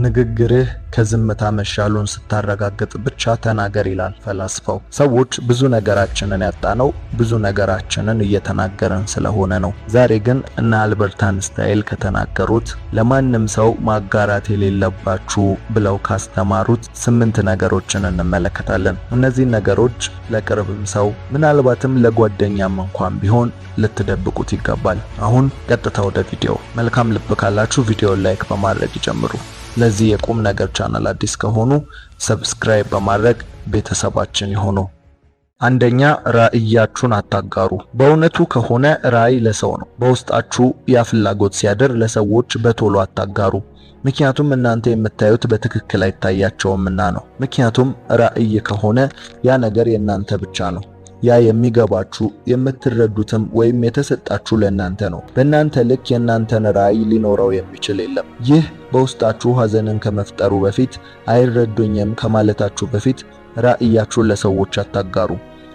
ንግግርህ ከዝምታ መሻሉን ስታረጋግጥ ብቻ ተናገር ይላል ፈላስፋው። ሰዎች ብዙ ነገራችንን ያጣነው ብዙ ነገራችንን እየተናገርን ስለሆነ ነው። ዛሬ ግን እነ አልበርት አንስታይን ከተናገሩት ለማንም ሰው ማጋራት የሌለባችሁ ብለው ካስተማሩት 8 ነገሮችን እንመለከታለን። እነዚህ ነገሮች ለቅርብም ሰው ምናልባትም ለጓደኛም እንኳን ቢሆን ልትደብቁት ይገባል። አሁን ቀጥታ ወደ ቪዲዮ። መልካም ልብ ካላችሁ ቪዲዮን ላይክ በማድረግ ይጀምሩ። ለዚህ የቁም ነገር ቻናል አዲስ ከሆኑ ሰብስክራይብ በማድረግ ቤተሰባችን ይሁኑ። አንደኛ፣ ራዕያችሁን አታጋሩ። በእውነቱ ከሆነ ራዕይ ለሰው ነው። በውስጣችሁ ያ ፍላጎት ሲያድር ለሰዎች በቶሎ አታጋሩ። ምክንያቱም እናንተ የምታዩት በትክክል አይታያቸውምና ነው። ምክንያቱም ራዕይ ከሆነ ያ ነገር የእናንተ ብቻ ነው። ያ የሚገባችሁ የምትረዱትም ወይም የተሰጣችሁ ለእናንተ ነው። በእናንተ ልክ የእናንተን ራዕይ ሊኖረው የሚችል የለም። ይህ በውስጣችሁ ሐዘንን ከመፍጠሩ በፊት አይረዱኝም ከማለታችሁ በፊት ራዕያችሁን ለሰዎች አታጋሩ።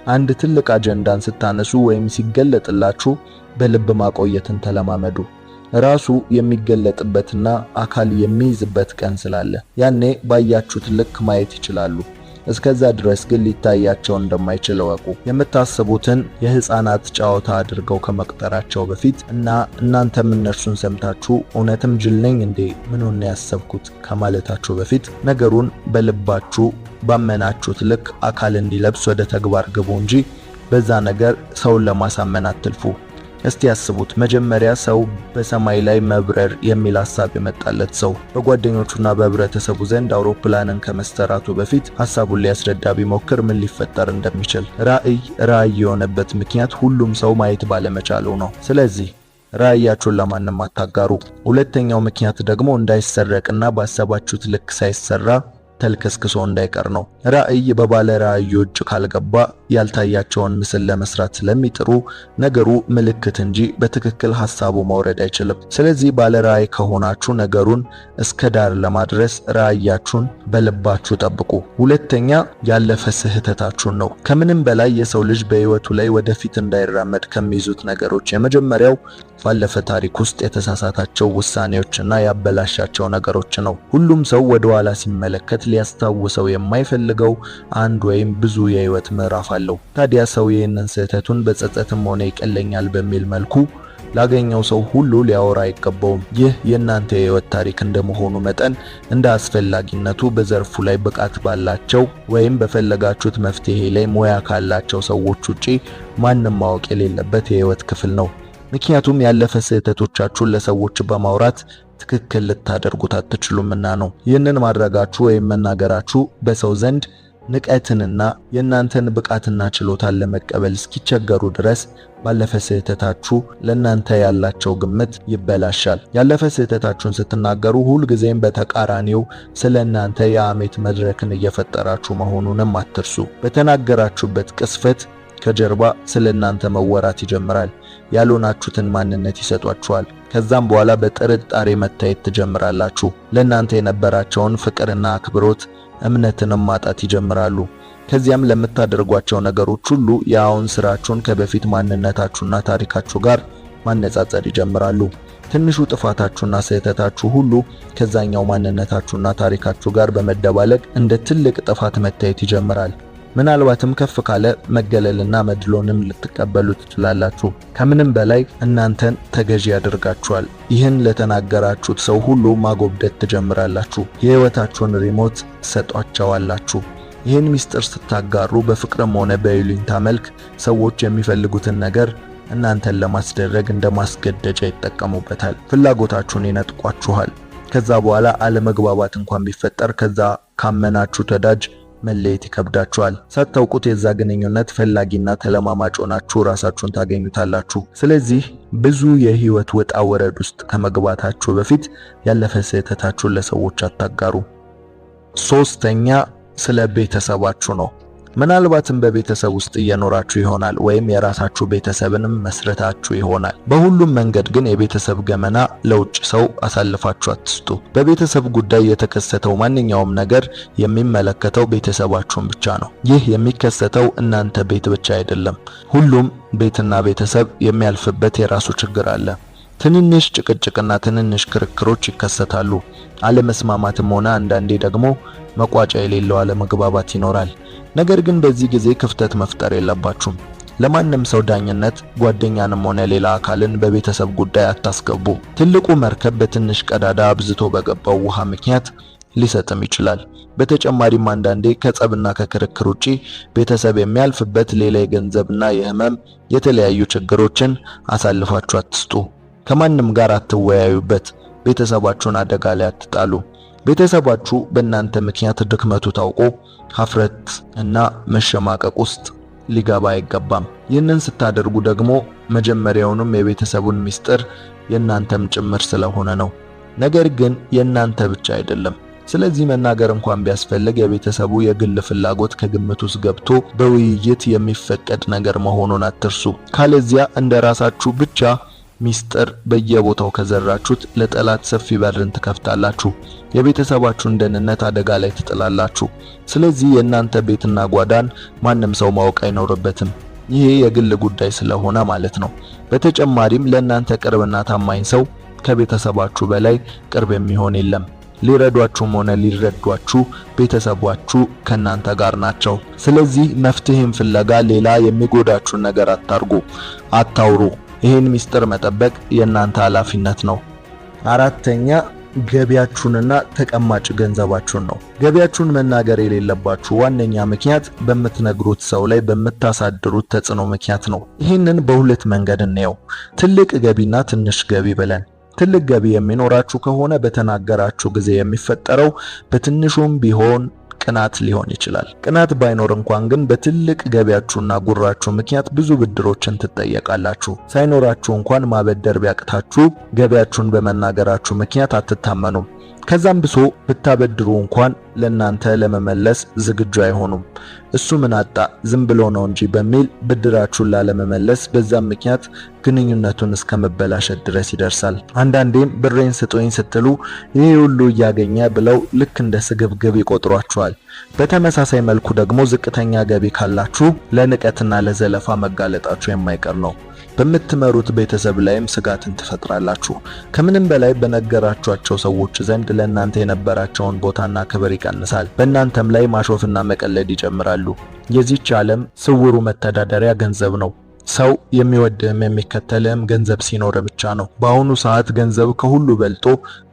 አንድ ትልቅ አጀንዳን ስታነሱ ወይም ሲገለጥላችሁ በልብ ማቆየትን ተለማመዱ። ራሱ የሚገለጥበትና አካል የሚይዝበት ቀን ስላለ ያኔ ባያችሁት ልክ ማየት ይችላሉ። እስከዛ ድረስ ግን ሊታያቸው እንደማይችል እወቁ። የምታስቡትን የህፃናት ጨዋታ አድርገው ከመቅጠራቸው በፊት እና እናንተም እነርሱን ሰምታችሁ እውነትም ጅል ነኝ እንዴ ምን ሆነ ያሰብኩት ከማለታችሁ በፊት ነገሩን በልባችሁ ባመናችሁት ልክ አካል እንዲለብስ ወደ ተግባር ግቡ እንጂ በዛ ነገር ሰውን ለማሳመን አትልፉ። እስቲ ያስቡት፣ መጀመሪያ ሰው በሰማይ ላይ መብረር የሚል ሐሳብ የመጣለት ሰው በጓደኞቹና በህብረተሰቡ ዘንድ አውሮፕላንን ከመስተራቱ በፊት ሐሳቡን ሊያስረዳ ቢሞክር ምን ሊፈጠር እንደሚችል። ራዕይ የሆነበት ምክንያት ሁሉም ሰው ማየት ባለመቻሉ ነው። ስለዚህ ራዕያችሁን ለማንም አታጋሩ። ሁለተኛው ምክንያት ደግሞ እንዳይሰረቅና ባሰባችሁት ልክ ሳይሰራ ተልከስክሶ እንዳይቀር ነው። ራዕይ በባለ ራዕዩ እጅ ካልገባ ያልታያቸውን ምስል ለመስራት ስለሚጥሩ ነገሩ ምልክት እንጂ በትክክል ሐሳቡ መውረድ አይችልም። ስለዚህ ባለ ራዕይ ከሆናችሁ ነገሩን እስከ ዳር ለማድረስ ራዕያችሁን በልባችሁ ጠብቁ። ሁለተኛ፣ ያለፈ ስህተታችሁን ነው። ከምንም በላይ የሰው ልጅ በህይወቱ ላይ ወደፊት እንዳይራመድ ከሚይዙት ነገሮች የመጀመሪያው ባለፈ ታሪክ ውስጥ የተሳሳታቸው ውሳኔዎችና ያበላሻቸው ነገሮች ነው። ሁሉም ሰው ወደ ኋላ ሲመለከት ሊያስታውሰው የማይፈልገው አንድ ወይም ብዙ የህይወት ምዕራፍ አለው። ታዲያ ሰው ይህንን ስህተቱን በጸጸትም ሆነ ይቀለኛል በሚል መልኩ ላገኘው ሰው ሁሉ ሊያወራ አይገባውም። ይህ የእናንተ የህይወት ታሪክ እንደመሆኑ መጠን እንደ አስፈላጊነቱ በዘርፉ ላይ ብቃት ባላቸው ወይም በፈለጋችሁት መፍትሄ ላይ ሙያ ካላቸው ሰዎች ውጪ ማንም ማወቅ የሌለበት የህይወት ክፍል ነው። ምክንያቱም ያለፈ ስህተቶቻችሁን ለሰዎች በማውራት ትክክል ልታደርጉት አትችሉምና ነው። ይህንን ማድረጋችሁ ወይም መናገራችሁ በሰው ዘንድ ንቀትንና የእናንተን ብቃትና ችሎታን ለመቀበል እስኪቸገሩ ድረስ ባለፈ ስህተታችሁ ለእናንተ ያላቸው ግምት ይበላሻል። ያለፈ ስህተታችሁን ስትናገሩ ሁልጊዜም በተቃራኒው ስለ እናንተ የሐሜት መድረክን እየፈጠራችሁ መሆኑንም አትርሱ። በተናገራችሁበት ቅስፈት ከጀርባ ስለ እናንተ መወራት ይጀምራል። ያልሆናችሁትን ማንነት ይሰጧችኋል። ከዛም በኋላ በጥርጣሬ መታየት ትጀምራላችሁ። ለእናንተ የነበራቸውን ፍቅርና አክብሮት እምነትንም ማጣት ይጀምራሉ። ከዚያም ለምታደርጓቸው ነገሮች ሁሉ የአሁን ስራችሁን ከበፊት ማንነታችሁና ታሪካችሁ ጋር ማነጻጸር ይጀምራሉ። ትንሹ ጥፋታችሁና ስህተታችሁ ሁሉ ከዛኛው ማንነታችሁና ታሪካችሁ ጋር በመደባለቅ እንደ ትልቅ ጥፋት መታየት ይጀምራል። ምናልባትም ከፍ ካለ መገለልና መድሎንም ልትቀበሉ ትችላላችሁ። ከምንም በላይ እናንተን ተገዢ ያደርጋችኋል። ይህን ለተናገራችሁት ሰው ሁሉ ማጎብደት ትጀምራላችሁ። የህይወታችሁን ሪሞት ሰጧቸዋላችሁ። ይህን ሚስጥር ስታጋሩ በፍቅርም ሆነ በይሉኝታ መልክ ሰዎች የሚፈልጉትን ነገር እናንተን ለማስደረግ እንደ ማስገደጃ ይጠቀሙበታል። ፍላጎታችሁን ይነጥቋችኋል። ከዛ በኋላ አለመግባባት እንኳን ቢፈጠር ከዛ ካመናችሁ ወዳጅ መለየት ይከብዳችኋል። ሳታውቁት የዛ ግንኙነት ፈላጊና ተለማማጭ ሆናችሁ ራሳችሁን ታገኙታላችሁ። ስለዚህ ብዙ የህይወት ወጣ ወረድ ውስጥ ከመግባታችሁ በፊት ያለፈ ስህተታችሁን ለሰዎች አታጋሩ። ሶስተኛ፣ ስለ ቤተሰባችሁ ነው። ምናልባትም በቤተሰብ ውስጥ እየኖራችሁ ይሆናል ወይም የራሳችሁ ቤተሰብንም መስረታችሁ ይሆናል። በሁሉም መንገድ ግን የቤተሰብ ገመና ለውጭ ሰው አሳልፋችሁ አትስጡ። በቤተሰብ ጉዳይ የተከሰተው ማንኛውም ነገር የሚመለከተው ቤተሰባችሁን ብቻ ነው። ይህ የሚከሰተው እናንተ ቤት ብቻ አይደለም። ሁሉም ቤትና ቤተሰብ የሚያልፍበት የራሱ ችግር አለ። ትንንሽ ጭቅጭቅና ትንንሽ ክርክሮች ይከሰታሉ። አለመስማማትም ሆነ አንዳንዴ ደግሞ መቋጫ የሌለው አለመግባባት ይኖራል። ነገር ግን በዚህ ጊዜ ክፍተት መፍጠር የለባችሁም። ለማንም ሰው ዳኝነት ጓደኛንም ሆነ ሌላ አካልን በቤተሰብ ጉዳይ አታስገቡ። ትልቁ መርከብ በትንሽ ቀዳዳ አብዝቶ በገባው ውሃ ምክንያት ሊሰጥም ይችላል። በተጨማሪም አንዳንዴ ከጸብና ከክርክር ውጪ ቤተሰብ የሚያልፍበት ሌላ የገንዘብና የህመም የተለያዩ ችግሮችን አሳልፋችሁ አትስጡ። ከማንም ጋር አትወያዩበት። ቤተሰባችሁን አደጋ ላይ አትጣሉ። ቤተሰባችሁ በእናንተ ምክንያት ድክመቱ ታውቆ ሀፍረት እና መሸማቀቅ ውስጥ ሊገባ አይገባም። ይህንን ስታደርጉ ደግሞ መጀመሪያውንም የቤተሰቡን ምስጢር የእናንተም ጭምር ስለሆነ ነው። ነገር ግን የእናንተ ብቻ አይደለም። ስለዚህ መናገር እንኳን ቢያስፈልግ የቤተሰቡ የግል ፍላጎት ከግምት ውስጥ ገብቶ በውይይት የሚፈቀድ ነገር መሆኑን አትርሱ። ካለዚያ እንደራሳችሁ ብቻ ሚስጥር በየቦታው ከዘራችሁት ለጠላት ሰፊ በርን ትከፍታላችሁ። የቤተሰባችሁን ደህንነት አደጋ ላይ ትጥላላችሁ። ስለዚህ የእናንተ ቤትና ጓዳን ማንም ሰው ማወቅ አይኖርበትም። ይሄ የግል ጉዳይ ስለሆነ ማለት ነው። በተጨማሪም ለእናንተ ቅርብና ታማኝ ሰው ከቤተሰባችሁ በላይ ቅርብ የሚሆን የለም። ሊረዷችሁም ሆነ ሊረዷችሁ ቤተሰባችሁ ከናንተ ጋር ናቸው። ስለዚህ መፍትሄን ፍለጋ ሌላ የሚጎዳችሁን ነገር አታውሩ። ይህን ሚስጥር መጠበቅ የእናንተ ኃላፊነት ነው። አራተኛ ገቢያችሁንና ተቀማጭ ገንዘባችሁን ነው። ገቢያችሁን መናገር የሌለባችሁ ዋነኛ ምክንያት በምትነግሩት ሰው ላይ በምታሳድሩት ተጽዕኖ ምክንያት ነው። ይህንን በሁለት መንገድ እንየው፣ ትልቅ ገቢና ትንሽ ገቢ ብለን። ትልቅ ገቢ የሚኖራችሁ ከሆነ በተናገራችሁ ጊዜ የሚፈጠረው በትንሹም ቢሆን ቅናት ሊሆን ይችላል። ቅናት ባይኖር እንኳን ግን በትልቅ ገቢያችሁና ጉራችሁ ምክንያት ብዙ ብድሮችን ትጠየቃላችሁ። ሳይኖራችሁ እንኳን ማበደር ቢያቅታችሁ ገቢያችሁን በመናገራችሁ ምክንያት አትታመኑም። ከዛም ብሶ ብታበድሩ እንኳን ለናንተ ለመመለስ ዝግጁ አይሆኑም። እሱ ምን አጣ ዝም ብሎ ነው እንጂ በሚል ብድራችሁን ላለመመለስ በዛም ምክንያት ግንኙነቱን እስከ መበላሸት ድረስ ይደርሳል። አንዳንዴም ብሬን ስጡኝ ስትሉ ይሄ ሁሉ እያገኘ ብለው ልክ እንደ ስግብግብ ይቆጥሯችኋል። በተመሳሳይ መልኩ ደግሞ ዝቅተኛ ገቢ ካላችሁ ለንቀትና ለዘለፋ መጋለጣችሁ የማይቀር ነው። በምትመሩት ቤተሰብ ላይም ስጋትን ትፈጥራላችሁ። ከምንም በላይ በነገራችኋቸው ሰዎች ዘንድ ለእናንተ የነበራቸውን ቦታና ክብር ይቀንሳል። በእናንተም ላይ ማሾፍና መቀለድ ይጀምራሉ። የዚህች ዓለም ስውሩ መተዳደሪያ ገንዘብ ነው። ሰው የሚወድህም የሚከተልህም ገንዘብ ሲኖር ብቻ ነው። በአሁኑ ሰዓት ገንዘብ ከሁሉ በልጦ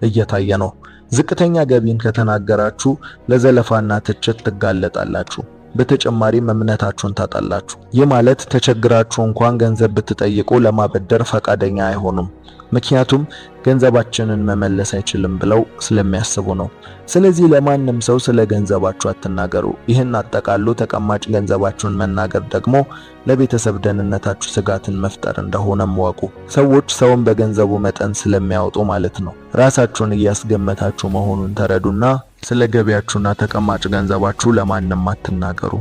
እየታየ ነው። ዝቅተኛ ገቢን ከተናገራችሁ ለዘለፋና ትችት ትጋለጣላችሁ። በተጨማሪም እምነታችሁን ታጣላችሁ። ይህ ማለት ተቸግራችሁ እንኳን ገንዘብ ብትጠይቁ ለማበደር ፈቃደኛ አይሆኑም። ምክንያቱም ገንዘባችንን መመለስ አይችልም ብለው ስለሚያስቡ ነው። ስለዚህ ለማንም ሰው ስለ ገንዘባችሁ አትናገሩ። ይህን አጠቃሉ ተቀማጭ ገንዘባችሁን መናገር ደግሞ ለቤተሰብ ደህንነታችሁ ስጋትን መፍጠር እንደሆነ ወቁ። ሰዎች ሰውን በገንዘቡ መጠን ስለሚያወጡ ማለት ነው። ራሳችሁን እያስገመታችሁ መሆኑን ተረዱና ስለ ገቢያችሁና ተቀማጭ ገንዘባችሁ ለማንም አትናገሩ።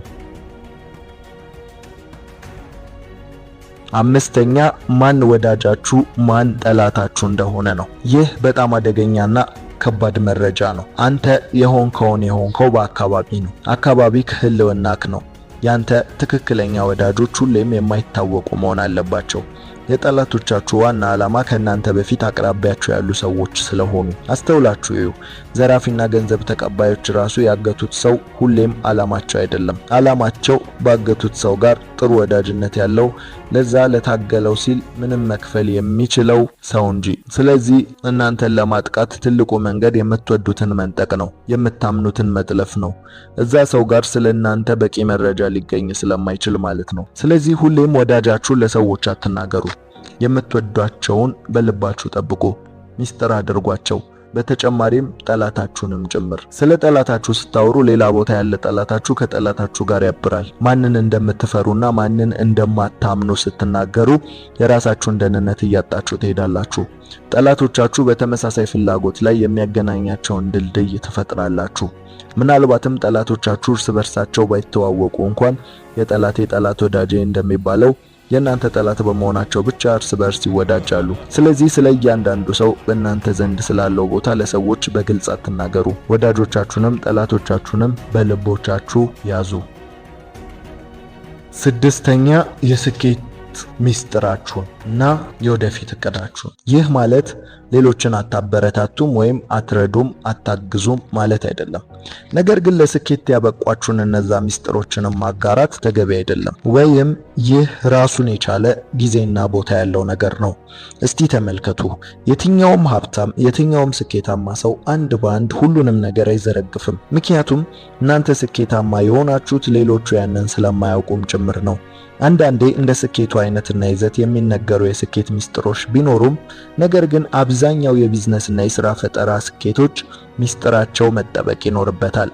አምስተኛ ማን ወዳጃችሁ ማን ጠላታችሁ እንደሆነ ነው። ይህ በጣም አደገኛና ከባድ መረጃ ነው። አንተ የሆንከው በአካባቢ ነው። አካባቢ ህልውናክ ነው። ያንተ ትክክለኛ ወዳጆች ሁሌም የማይታወቁ መሆን አለባቸው። የጠላቶቻችሁ ዋና ዓላማ ከእናንተ በፊት አቅራቢያችሁ ያሉ ሰዎች ስለሆኑ አስተውላችሁ እዩ። ዘራፊና ገንዘብ ተቀባዮች ራሱ ያገቱት ሰው ሁሌም ዓላማቸው አይደለም። ዓላማቸው ባገቱት ሰው ጋር ጥሩ ወዳጅነት ያለው ለዛ ለታገለው ሲል ምንም መክፈል የሚችለው ሰው እንጂ። ስለዚህ እናንተን ለማጥቃት ትልቁ መንገድ የምትወዱትን መንጠቅ ነው፣ የምታምኑትን መጥለፍ ነው። እዛ ሰው ጋር ስለእናንተ በቂ መረጃ ሊገኝ ስለማይችል ማለት ነው። ስለዚህ ሁሌም ወዳጃችሁን ለሰዎች አትናገሩ። የምትወዷቸውን በልባችሁ ጠብቁ፣ ሚስጥር አድርጓቸው። በተጨማሪም ጠላታችሁንም ጭምር። ስለ ጠላታችሁ ስታወሩ ሌላ ቦታ ያለ ጠላታችሁ ከጠላታችሁ ጋር ያብራል። ማንን እንደምትፈሩና ማንን እንደማታምኑ ስትናገሩ የራሳችሁን ደህንነት እያጣችሁ ትሄዳላችሁ። ጠላቶቻችሁ በተመሳሳይ ፍላጎት ላይ የሚያገናኛቸውን ድልድይ ትፈጥራላችሁ። ምናልባትም ጠላቶቻችሁ እርስ በርሳቸው ባይተዋወቁ እንኳን የጠላቴ ጠላት ወዳጄ እንደሚባለው የእናንተ ጠላት በመሆናቸው ብቻ እርስ በርስ ይወዳጃሉ። ስለዚህ ስለ እያንዳንዱ ሰው በእናንተ ዘንድ ስላለው ቦታ ለሰዎች በግልጽ አትናገሩ። ወዳጆቻችሁንም ጠላቶቻችሁንም በልቦቻችሁ ያዙ። ስድስተኛ የስኬት ሚስጥራችሁን እና የወደፊት እቅዳችሁን። ይህ ማለት ሌሎችን አታበረታቱም ወይም አትረዱም፣ አታግዙም ማለት አይደለም። ነገር ግን ለስኬት ያበቋችሁን እነዛ ሚስጥሮችን ማጋራት ተገቢ አይደለም፣ ወይም ይህ ራሱን የቻለ ጊዜና ቦታ ያለው ነገር ነው። እስቲ ተመልከቱ፣ የትኛውም ሀብታም፣ የትኛውም ስኬታማ ሰው አንድ በአንድ ሁሉንም ነገር አይዘረግፍም። ምክንያቱም እናንተ ስኬታማ የሆናችሁት ሌሎቹ ያንን ስለማያውቁም ጭምር ነው። አንዳንዴ እንደ ስኬቱ አይነትና ይዘት የሚነገሩ የስኬት ሚስጥሮች ቢኖሩም ነገር ግን አብዛኛው የቢዝነስና የሥራ ፈጠራ ስኬቶች ሚስጥራቸው መጠበቅ ይኖርበታል።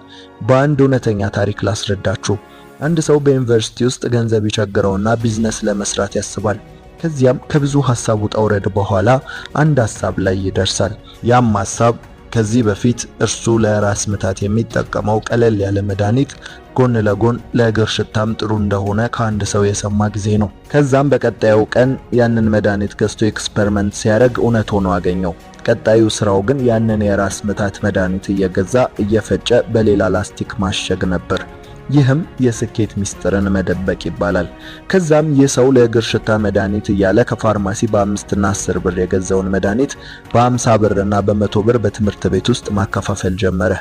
በአንድ እውነተኛ ታሪክ ላስረዳችሁ። አንድ ሰው በዩኒቨርሲቲ ውስጥ ገንዘብ ይቸግረውና ቢዝነስ ለመስራት ያስባል። ከዚያም ከብዙ ሐሳብ ውጣ ውረድ በኋላ አንድ ሐሳብ ላይ ይደርሳል። ያም ሐሳብ ከዚህ በፊት እርሱ ለራስ ምታት የሚጠቀመው ቀለል ያለ መድኃኒት ጎን ለጎን ለእግር ሽታም ጥሩ እንደሆነ ከአንድ ሰው የሰማ ጊዜ ነው። ከዛም በቀጣዩ ቀን ያንን መድኃኒት ገዝቶ ኤክስፐሪመንት ሲያደርግ እውነት ሆኖ አገኘው። ቀጣዩ ስራው ግን ያንን የራስ ምታት መድኃኒት እየገዛ እየፈጨ በሌላ ላስቲክ ማሸግ ነበር። ይህም የስኬት ሚስጥርን መደበቅ ይባላል። ከዛም ይህ ሰው ለእግር ሽታ መድኃኒት እያለ ከፋርማሲ በ5 እና 10 ብር የገዛውን መድኃኒት በ50 ብር እና በ100 ብር በትምህርት ቤት ውስጥ ማከፋፈል ጀመረ።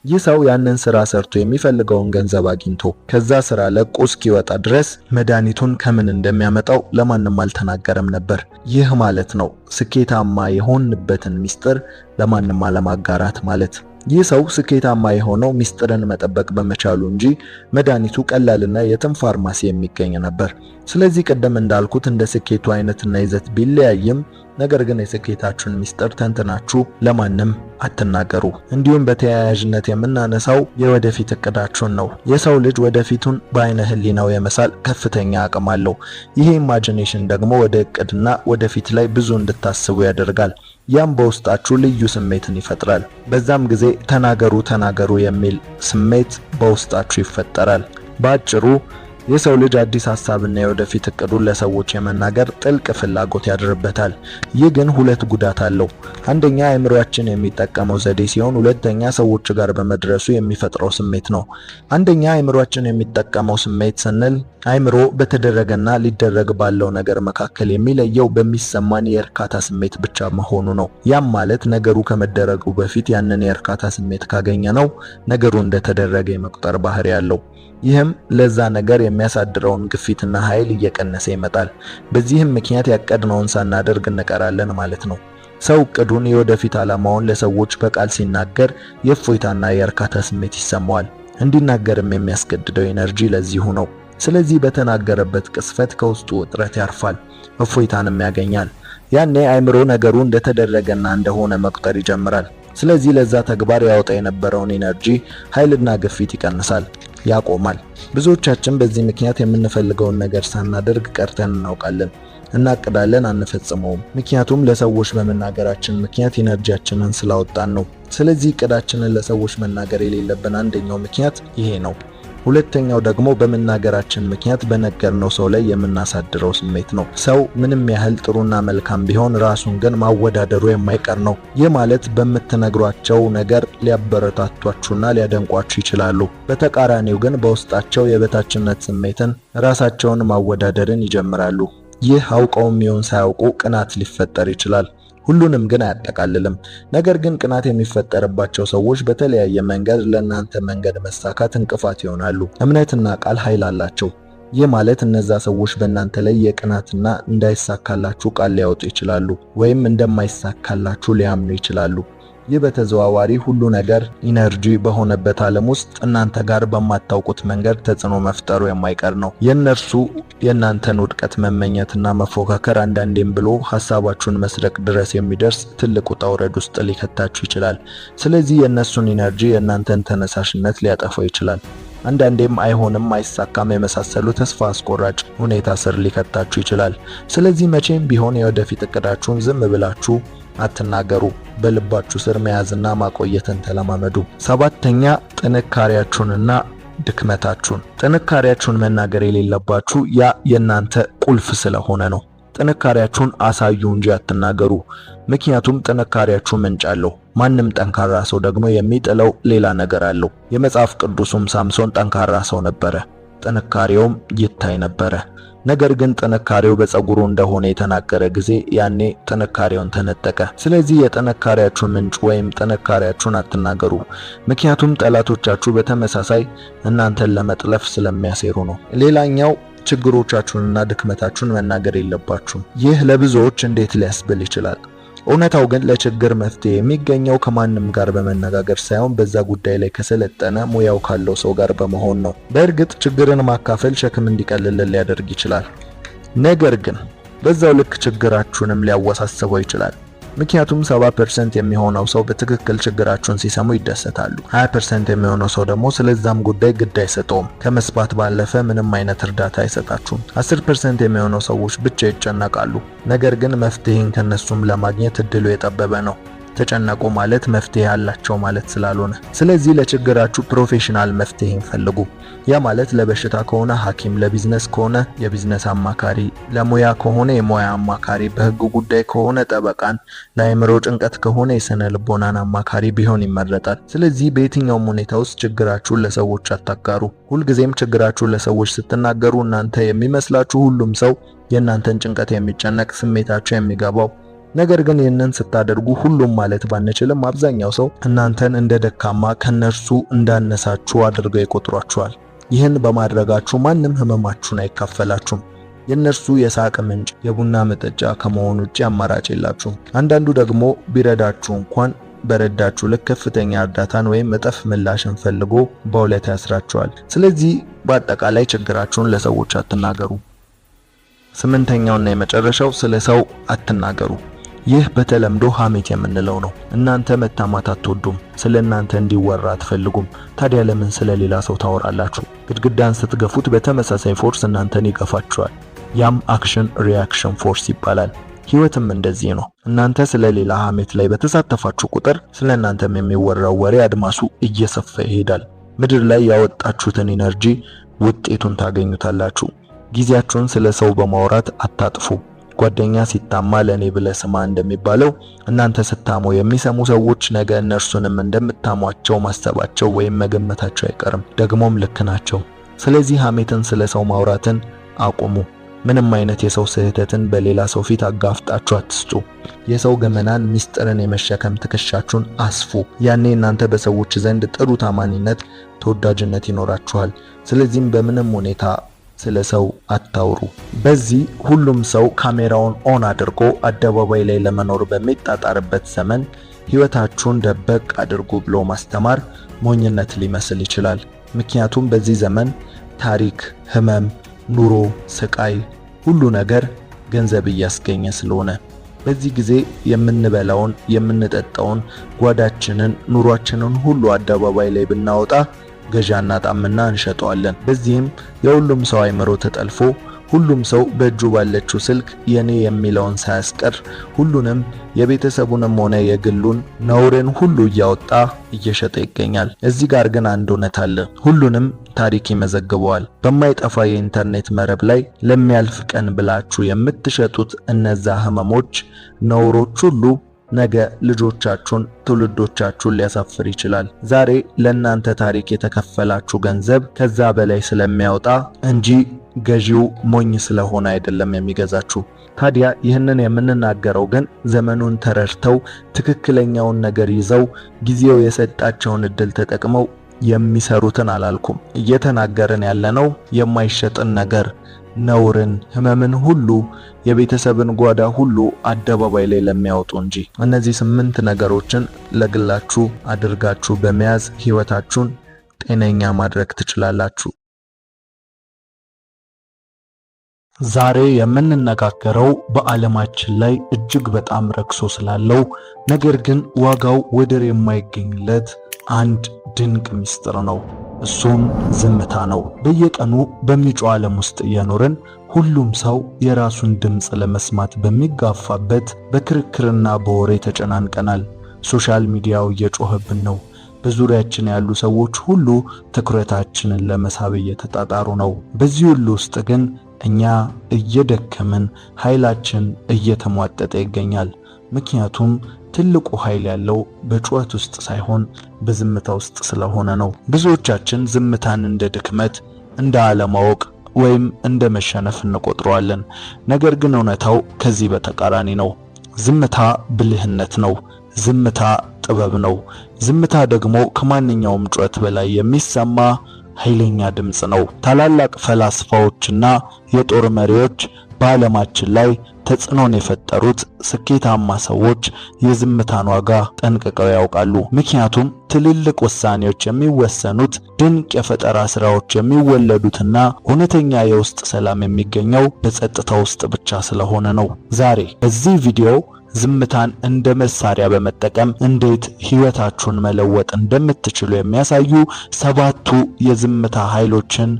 ይህ ሰው ያንን ስራ ሰርቶ የሚፈልገውን ገንዘብ አግኝቶ ከዛ ስራ ለቆ እስኪወጣ ድረስ መድኃኒቱን ከምን እንደሚያመጣው ለማንም አልተናገረም ነበር። ይህ ማለት ነው ስኬታማ የሆንበትን ሚስጥር ለማንም አለማጋራት ማለት። ይህ ሰው ስኬታማ የሆነው ሚስጥርን መጠበቅ በመቻሉ እንጂ መድኃኒቱ ቀላልና የትም ፋርማሲ የሚገኝ ነበር። ስለዚህ ቀደም እንዳልኩት እንደ ስኬቱ አይነትና ይዘት ቢለያይም ነገር ግን የስኬታችሁን ሚስጥር ተንትናችሁ ለማንም አትናገሩ። እንዲሁም በተያያዥነት የምናነሳው የወደፊት እቅዳችሁን ነው። የሰው ልጅ ወደፊቱን በአይነ ህሊናው የመሳል ከፍተኛ አቅም አለው። ይሄ ኢማጂኔሽን ደግሞ ወደ እቅድና ወደፊት ላይ ብዙ እንድታስቡ ያደርጋል። ያም በውስጣችሁ ልዩ ስሜትን ይፈጥራል። በዛም ጊዜ ተናገሩ የሚል ስሜት በውስጣችሁ ይፈጠራል። በአጭሩ የሰው ልጅ አዲስ ሐሳብና የወደፊት እቅዱን ለሰዎች የመናገር ጥልቅ ፍላጎት ያድርበታል። ይህ ግን ሁለት ጉዳት አለው። አንደኛ አእምሮአችን የሚጠቀመው ዘዴ ሲሆን፣ ሁለተኛ ሰዎች ጋር በመድረሱ የሚፈጥረው ስሜት ነው። አንደኛ አእምሮአችን የሚጠቀመው ስሜት ስንል አእምሮ በተደረገና ሊደረግ ባለው ነገር መካከል የሚለየው በሚሰማን የእርካታ ስሜት ብቻ መሆኑ ነው። ያም ማለት ነገሩ ከመደረጉ በፊት ያንን የእርካታ ስሜት ካገኘ ነው ነገሩ እንደተደረገ የመቁጠር ባህሪ ያለው። ይህም ለዛ ነገር የሚያሳድረውን ግፊትና ኃይል እየቀነሰ ይመጣል። በዚህም ምክንያት ያቀድነውን ሳናደርግ እንቀራለን ማለት ነው። ሰው እቅዱን፣ የወደፊት ዓላማውን ለሰዎች በቃል ሲናገር የእፎይታና የእርካታ ስሜት ይሰማዋል። እንዲናገርም የሚያስገድደው ኢነርጂ ለዚሁ ነው። ስለዚህ በተናገረበት ቅስፈት ከውስጡ ውጥረት ያርፋል፣ እፎይታንም ያገኛል። ያኔ አእምሮ ነገሩ እንደተደረገና እንደሆነ መቁጠር ይጀምራል። ስለዚህ ለዛ ተግባር ያወጣ የነበረውን ኢነርጂ፣ ኃይልና ግፊት ይቀንሳል፣ ያቆማል። ብዙዎቻችን በዚህ ምክንያት የምንፈልገውን ነገር ሳናደርግ ቀርተን እናውቃለን። እናቅዳለን፣ አንፈጽመውም። ምክንያቱም ለሰዎች በመናገራችን ምክንያት ኢነርጂያችንን ስላወጣን ነው። ስለዚህ እቅዳችንን ለሰዎች መናገር የሌለብን አንደኛው ምክንያት ይሄ ነው። ሁለተኛው ደግሞ በመናገራችን ምክንያት በነገርነው ሰው ላይ የምናሳድረው ስሜት ነው። ሰው ምንም ያህል ጥሩና መልካም ቢሆን ራሱን ግን ማወዳደሩ የማይቀር ነው። ይህ ማለት በምትነግሯቸው ነገር ሊያበረታቷችሁና ሊያደንቋችሁ ይችላሉ። በተቃራኒው ግን በውስጣቸው የበታችነት ስሜትን፣ ራሳቸውን ማወዳደርን ይጀምራሉ። ይህ አውቀውም ይሁን ሳያውቁ ቅናት ሊፈጠር ይችላል። ሁሉንም ግን አያጠቃልልም። ነገር ግን ቅናት የሚፈጠርባቸው ሰዎች በተለያየ መንገድ ለእናንተ መንገድ መሳካት እንቅፋት ይሆናሉ። እምነትና ቃል ኃይል አላቸው። ይህ ማለት እነዛ ሰዎች በእናንተ ላይ የቅናትና እንዳይሳካላችሁ ቃል ሊያወጡ ይችላሉ፣ ወይም እንደማይሳካላችሁ ሊያምኑ ይችላሉ። ይህ በተዘዋዋሪ ሁሉ ነገር ኢነርጂ በሆነበት ዓለም ውስጥ እናንተ ጋር በማታውቁት መንገድ ተጽዕኖ መፍጠሩ የማይቀር ነው። የእነርሱ የእናንተን ውድቀት መመኘትና መፎካከር አንዳንዴም ብሎ ሐሳባችሁን መስረቅ ድረስ የሚደርስ ትልቅ ውጣ ውረድ ውስጥ ሊከታችሁ ይችላል። ስለዚህ የእነሱን ኢነርጂ የእናንተን ተነሳሽነት ሊያጠፋው ይችላል። አንዳንዴም አይሆንም፣ አይሳካም የመሳሰሉ ተስፋ አስቆራጭ ሁኔታ ስር ሊከታችሁ ይችላል። ስለዚህ መቼም ቢሆን የወደፊት እቅዳችሁን ዝም ብላችሁ አትናገሩ። በልባችሁ ስር መያዝና ማቆየትን ተለማመዱ። ሰባተኛ ጥንካሬያችሁንና ድክመታችሁን። ጥንካሬያችሁን መናገር የሌለባችሁ ያ የእናንተ ቁልፍ ስለሆነ ነው። ጥንካሬያችሁን አሳዩ እንጂ አትናገሩ። ምክንያቱም ጥንካሬያችሁ ምንጭ አለው። ማንም ጠንካራ ሰው ደግሞ የሚጥለው ሌላ ነገር አለው። የመጽሐፍ ቅዱሱም ሳምሶን ጠንካራ ሰው ነበረ። ጥንካሬውም ይታይ ነበር። ነገር ግን ጥንካሬው በፀጉሩ እንደሆነ የተናገረ ጊዜ ያኔ ጥንካሬውን ተነጠቀ። ስለዚህ የጥንካሬያችሁ ምንጭ ወይም ጥንካሬያችሁን አትናገሩ፣ ምክንያቱም ጠላቶቻችሁ በተመሳሳይ እናንተን ለመጥለፍ ስለሚያሴሩ ነው። ሌላኛው ችግሮቻችሁንና ድክመታችሁን መናገር የለባችሁም። ይህ ለብዙዎች እንዴት ሊያስብል ይችላል። እውነታው ግን ለችግር መፍትሄ የሚገኘው ከማንም ጋር በመነጋገር ሳይሆን በዛ ጉዳይ ላይ ከሰለጠነ ሙያው ካለው ሰው ጋር በመሆን ነው። በእርግጥ ችግርን ማካፈል ሸክም እንዲቀልልን ሊያደርግ ይችላል። ነገር ግን በዛው ልክ ችግራችሁንም ሊያወሳስበው ይችላል። ምክንያቱም 70% የሚሆነው ሰው በትክክል ችግራችሁን ሲሰሙ ይደሰታሉ። 20% የሚሆነው ሰው ደግሞ ስለዛም ጉዳይ ግድ አይሰጠውም። ከመስባት ባለፈ ምንም አይነት እርዳታ አይሰጣችሁም። 10% የሚሆነው ሰዎች ብቻ ይጨነቃሉ። ነገር ግን መፍትሄን ከነሱም ለማግኘት እድሉ የጠበበ ነው። ተጨነቁ ማለት መፍትሄ ያላቸው ማለት ስላልሆነ። ስለዚህ ለችግራችሁ ፕሮፌሽናል መፍትሄን ፈልጉ። ያ ማለት ለበሽታ ከሆነ ሐኪም፣ ለቢዝነስ ከሆነ የቢዝነስ አማካሪ፣ ለሙያ ከሆነ የሙያ አማካሪ፣ በህግ ጉዳይ ከሆነ ጠበቃን፣ ለአእምሮ ጭንቀት ከሆነ የስነ ልቦናን አማካሪ ቢሆን ይመረጣል። ስለዚህ በየትኛውም ሁኔታ ውስጥ ችግራችሁን ለሰዎች አታጋሩ። ሁልጊዜም ችግራችሁን ለሰዎች ስትናገሩ እናንተ የሚመስላችሁ ሁሉም ሰው የእናንተን ጭንቀት የሚጨነቅ ስሜታችሁ የሚገባው። ነገር ግን ይህንን ስታደርጉ ሁሉም ማለት ባንችልም አብዛኛው ሰው እናንተን እንደ ደካማ ከነርሱ እንዳነሳችሁ አድርገው ይቆጥሯችኋል። ይህን በማድረጋችሁ ማንም ህመማችሁን አይካፈላችሁም። የነርሱ የሳቅ ምንጭ የቡና መጠጫ ከመሆኑ ውጪ አማራጭ የላችሁም። አንዳንዱ ደግሞ ቢረዳችሁ እንኳን በረዳችሁ ልክ ከፍተኛ እርዳታን ወይም እጥፍ ምላሽን ፈልጎ በውለታ ያስራችኋል። ስለዚህ በአጠቃላይ ችግራችሁን ለሰዎች አትናገሩ። ስምንተኛውና የመጨረሻው ስለ ሰው አትናገሩ። ይህ በተለምዶ ሐሜት የምንለው ነው። እናንተ መታማት አትወዱም፣ ስለ እናንተ እንዲወራ አትፈልጉም። ታዲያ ለምን ስለ ሌላ ሰው ታወራላችሁ? ግድግዳን ስትገፉት በተመሳሳይ ፎርስ እናንተን ይገፋችኋል። ያም አክሽን ሪአክሽን ፎርስ ይባላል። ህይወትም እንደዚህ ነው። እናንተ ስለ ሌላ ሐሜት ላይ በተሳተፋችሁ ቁጥር ስለ እናንተም የሚወራው ወሬ አድማሱ እየሰፋ ይሄዳል። ምድር ላይ ያወጣችሁትን ኢነርጂ ውጤቱን ታገኙታላችሁ። ጊዜያችሁን ስለ ሰው በማውራት አታጥፉ። ጓደኛ ሲታማ ለኔ ብለህ ስማ እንደሚባለው እናንተ ስታሙ የሚሰሙ ሰዎች ነገ እነርሱንም እንደምታሟቸው ማሰባቸው ወይም መገመታቸው አይቀርም። ደግሞም ልክ ናቸው። ስለዚህ ሐሜትን ስለ ሰው ማውራትን አቁሙ። ምንም አይነት የሰው ስህተትን በሌላ ሰው ፊት አጋፍጣችሁ አትስጡ። የሰው ገመናን፣ ሚስጥርን የመሸከም ትከሻችሁን አስፉ። ያኔ እናንተ በሰዎች ዘንድ ጥሩ ታማኝነት፣ ተወዳጅነት ይኖራችኋል። ስለዚህም በምንም ሁኔታ ስለ ሰው አታውሩ። በዚህ ሁሉም ሰው ካሜራውን ኦን አድርጎ አደባባይ ላይ ለመኖር በሚጣጣርበት ዘመን ህይወታችሁን ደበቅ አድርጉ ብሎ ማስተማር ሞኝነት ሊመስል ይችላል። ምክንያቱም በዚህ ዘመን ታሪክ፣ ህመም፣ ኑሮ፣ ስቃይ፣ ሁሉ ነገር ገንዘብ እያስገኘ ስለሆነ በዚህ ጊዜ የምንበላውን፣ የምንጠጣውን፣ ጓዳችንን፣ ኑሯችንን ሁሉ አደባባይ ላይ ብናወጣ ገዢ አናጣምና እንሸጠዋለን። በዚህም የሁሉም ሰው አይምሮ ተጠልፎ ሁሉም ሰው በእጁ ባለችው ስልክ የኔ የሚለውን ሳያስቀር ሁሉንም የቤተሰቡንም ሆነ የግሉን ነውርን ሁሉ እያወጣ እየሸጠ ይገኛል። እዚህ ጋር ግን አንድ እውነት አለ። ሁሉንም ታሪክ ይመዘግበዋል። በማይጠፋ የኢንተርኔት መረብ ላይ ለሚያልፍ ቀን ብላችሁ የምትሸጡት እነዛ ህመሞች፣ ነውሮች ሁሉ ነገ ልጆቻችሁን፣ ትውልዶቻችሁን ሊያሳፍር ይችላል። ዛሬ ለእናንተ ታሪክ የተከፈላችሁ ገንዘብ ከዛ በላይ ስለሚያወጣ እንጂ ገዢው ሞኝ ስለሆነ አይደለም የሚገዛችሁ። ታዲያ ይህንን የምንናገረው ግን ዘመኑን ተረድተው ትክክለኛውን ነገር ይዘው ጊዜው የሰጣቸውን እድል ተጠቅመው የሚሰሩትን አላልኩም። እየተናገርን ያለነው የማይሸጥን ነገር፣ ነውርን፣ ህመምን ሁሉ የቤተሰብን ጓዳ ሁሉ አደባባይ ላይ ለሚያወጡ እንጂ። እነዚህ 8 ነገሮችን ለግላችሁ አድርጋችሁ በመያዝ ህይወታችሁን ጤነኛ ማድረግ ትችላላችሁ። ዛሬ የምንነጋገረው በዓለማችን ላይ እጅግ በጣም ረክሶ ስላለው ነገር ግን ዋጋው ወደር የማይገኝለት አንድ ድንቅ ምስጢር ነው። እሱም ዝምታ ነው። በየቀኑ በሚጮህ ዓለም ውስጥ እየኖርን ሁሉም ሰው የራሱን ድምፅ ለመስማት በሚጋፋበት በክርክርና በወሬ ተጨናንቀናል። ሶሻል ሚዲያው እየጮህብን ነው። በዙሪያችን ያሉ ሰዎች ሁሉ ትኩረታችንን ለመሳብ እየተጣጣሩ ነው። በዚህ ሁሉ ውስጥ ግን እኛ እየደከምን ኃይላችን እየተሟጠጠ ይገኛል። ምክንያቱም ትልቁ ኃይል ያለው በጩኸት ውስጥ ሳይሆን በዝምታ ውስጥ ስለሆነ ነው። ብዙዎቻችን ዝምታን እንደ ድክመት፣ እንደ አለማወቅ ወይም እንደ መሸነፍ እንቆጥረዋለን። ነገር ግን እውነታው ከዚህ በተቃራኒ ነው። ዝምታ ብልህነት ነው። ዝምታ ጥበብ ነው። ዝምታ ደግሞ ከማንኛውም ጩኸት በላይ የሚሰማ ኃይለኛ ድምጽ ነው። ታላላቅ ፈላስፋዎችና የጦር መሪዎች በዓለማችን ላይ ተጽዕኖን የፈጠሩት ስኬታማ ሰዎች የዝምታን ዋጋ ጠንቅቀው ያውቃሉ። ምክንያቱም ትልልቅ ውሳኔዎች የሚወሰኑት፣ ድንቅ የፈጠራ ስራዎች የሚወለዱትና እውነተኛ የውስጥ ሰላም የሚገኘው በጸጥታ ውስጥ ብቻ ስለሆነ ነው። ዛሬ በዚህ ቪዲዮ ዝምታን እንደ መሳሪያ በመጠቀም እንዴት ህይወታችሁን መለወጥ እንደምትችሉ የሚያሳዩ 7 የዝምታ ኃይሎችን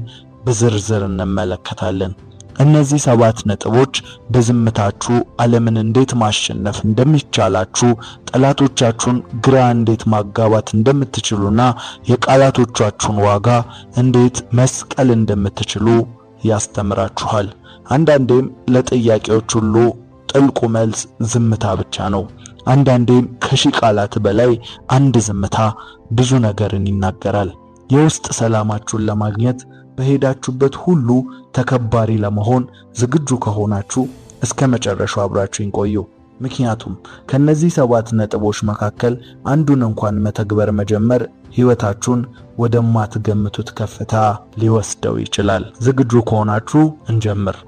በዝርዝር እንመለከታለን። እነዚህ 7 ነጥቦች በዝምታችሁ ዓለምን እንዴት ማሸነፍ እንደሚቻላችሁ፣ ጠላቶቻችሁን ግራ እንዴት ማጋባት እንደምትችሉና የቃላቶቻችሁን ዋጋ እንዴት መስቀል እንደምትችሉ ያስተምራችኋል። አንዳንዴም ለጥያቄዎች ሁሉ ጥልቁ መልስ ዝምታ ብቻ ነው። አንዳንዴም ከሺህ ቃላት በላይ አንድ ዝምታ ብዙ ነገርን ይናገራል። የውስጥ ሰላማችሁን ለማግኘት በሄዳችሁበት ሁሉ ተከባሪ ለመሆን ዝግጁ ከሆናችሁ እስከ መጨረሻው አብራችሁን ቆዩ። ምክንያቱም ከነዚህ 7 ነጥቦች መካከል አንዱን እንኳን መተግበር መጀመር ህይወታችሁን ወደማትገምቱት ከፍታ ሊወስደው ይችላል። ዝግጁ ከሆናችሁ እንጀምር።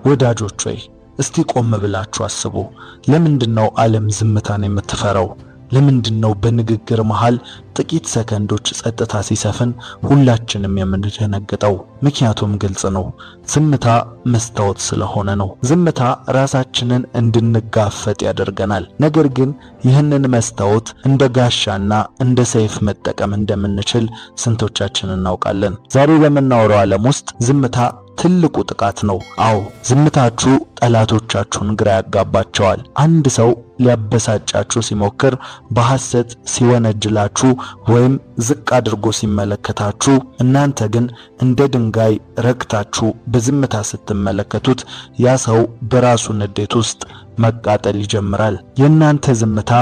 ወዳጆች ሆይ እስቲ ቆም ብላችሁ አስቡ። ለምንድነው ዓለም ዝምታን የምትፈራው? ለምንድነው በንግግር መሃል ጥቂት ሰከንዶች ጸጥታ ሲሰፍን ሁላችንም የምንደነግጠው? ምክንያቱም ግልጽ ነው። ዝምታ መስታወት ስለሆነ ነው። ዝምታ ራሳችንን እንድንጋፈጥ ያደርገናል። ነገር ግን ይህንን መስታወት እንደ ጋሻና እንደ ሰይፍ መጠቀም እንደምንችል ስንቶቻችን እናውቃለን? ዛሬ በምናወራው ዓለም ውስጥ ዝምታ ትልቁ ጥቃት ነው። አዎ ዝምታችሁ ጠላቶቻችሁን ግራ ያጋባቸዋል። አንድ ሰው ሊያበሳጫችሁ ሲሞክር፣ በሐሰት ሲወነጅላችሁ ወይም ዝቅ አድርጎ ሲመለከታችሁ፣ እናንተ ግን እንደ ድንጋይ ረግታችሁ በዝምታ ስትመለከቱት ያ ሰው በራሱ ንዴት ውስጥ መቃጠል ይጀምራል። የእናንተ ዝምታ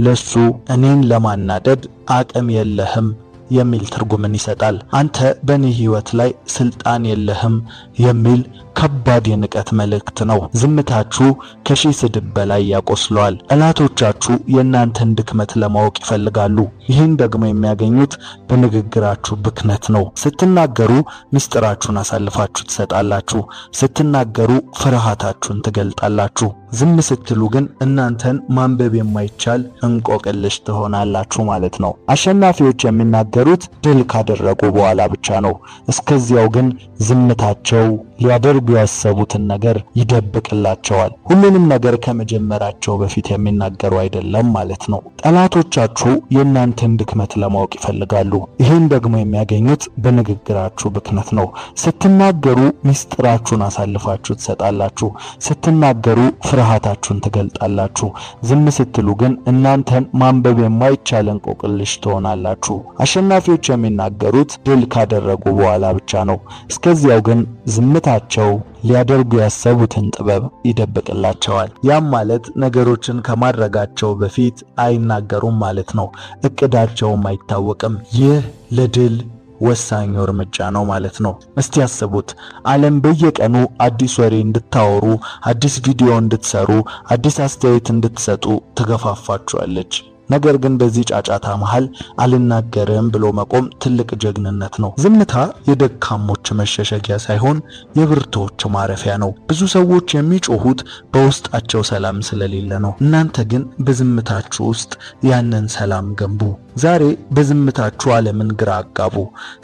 ለሱ እኔን ለማናደድ አቅም የለህም የሚል ትርጉምን ይሰጣል። አንተ በእኔ ህይወት ላይ ስልጣን የለህም የሚል ከባድ የንቀት መልእክት ነው። ዝምታችሁ ከሺህ ስድብ በላይ ያቆስለዋል። ጠላቶቻችሁ የእናንተን ድክመት ለማወቅ ይፈልጋሉ። ይህን ደግሞ የሚያገኙት በንግግራችሁ ብክነት ነው። ስትናገሩ ምስጢራችሁን አሳልፋችሁ ትሰጣላችሁ። ስትናገሩ ፍርሃታችሁን ትገልጣላችሁ። ዝም ስትሉ ግን እናንተን ማንበብ የማይቻል እንቆቅልሽ ትሆናላችሁ ማለት ነው። አሸናፊዎች የሚናገሩት ድል ካደረጉ በኋላ ብቻ ነው። እስከዚያው ግን ዝምታቸው ሊያደርጉ ያሰቡትን ነገር ይደብቅላቸዋል። ሁሉንም ነገር ከመጀመራቸው በፊት የሚናገሩ አይደለም ማለት ነው። ጠላቶቻችሁ የእናንተን ድክመት ለማወቅ ይፈልጋሉ። ይህን ደግሞ የሚያገኙት በንግግራችሁ ብክነት ነው። ስትናገሩ ምስጢራችሁን አሳልፋችሁ ትሰጣላችሁ። ስትናገሩ ፍርሃታችሁን ትገልጣላችሁ። ዝም ስትሉ ግን እናንተን ማንበብ የማይቻል እንቆቅልሽ ትሆናላችሁ። አሸናፊዎች የሚናገሩት ድል ካደረጉ በኋላ ብቻ ነው። እስከዚያው ግን ዝምታቸው ሊያደርጉ ያሰቡትን ጥበብ ይደብቅላቸዋል። ያም ማለት ነገሮችን ከማድረጋቸው በፊት አይናገሩም ማለት ነው። እቅዳቸውም አይታወቅም። ይህ ለድል ወሳኝ እርምጃ ነው ማለት ነው። እስቲ ያስቡት፣ ዓለም በየቀኑ አዲስ ወሬ እንድታወሩ፣ አዲስ ቪዲዮ እንድትሰሩ፣ አዲስ አስተያየት እንድትሰጡ ትገፋፋችኋለች። ነገር ግን በዚህ ጫጫታ መሃል አልናገርም ብሎ መቆም ትልቅ ጀግንነት ነው። ዝምታ የደካሞች መሸሸጊያ ሳይሆን የብርቶች ማረፊያ ነው። ብዙ ሰዎች የሚጮሁት በውስጣቸው ሰላም ስለሌለ ነው። እናንተ ግን በዝምታችሁ ውስጥ ያንን ሰላም ገንቡ። ዛሬ በዝምታችሁ ዓለምን ግራ አጋቡ።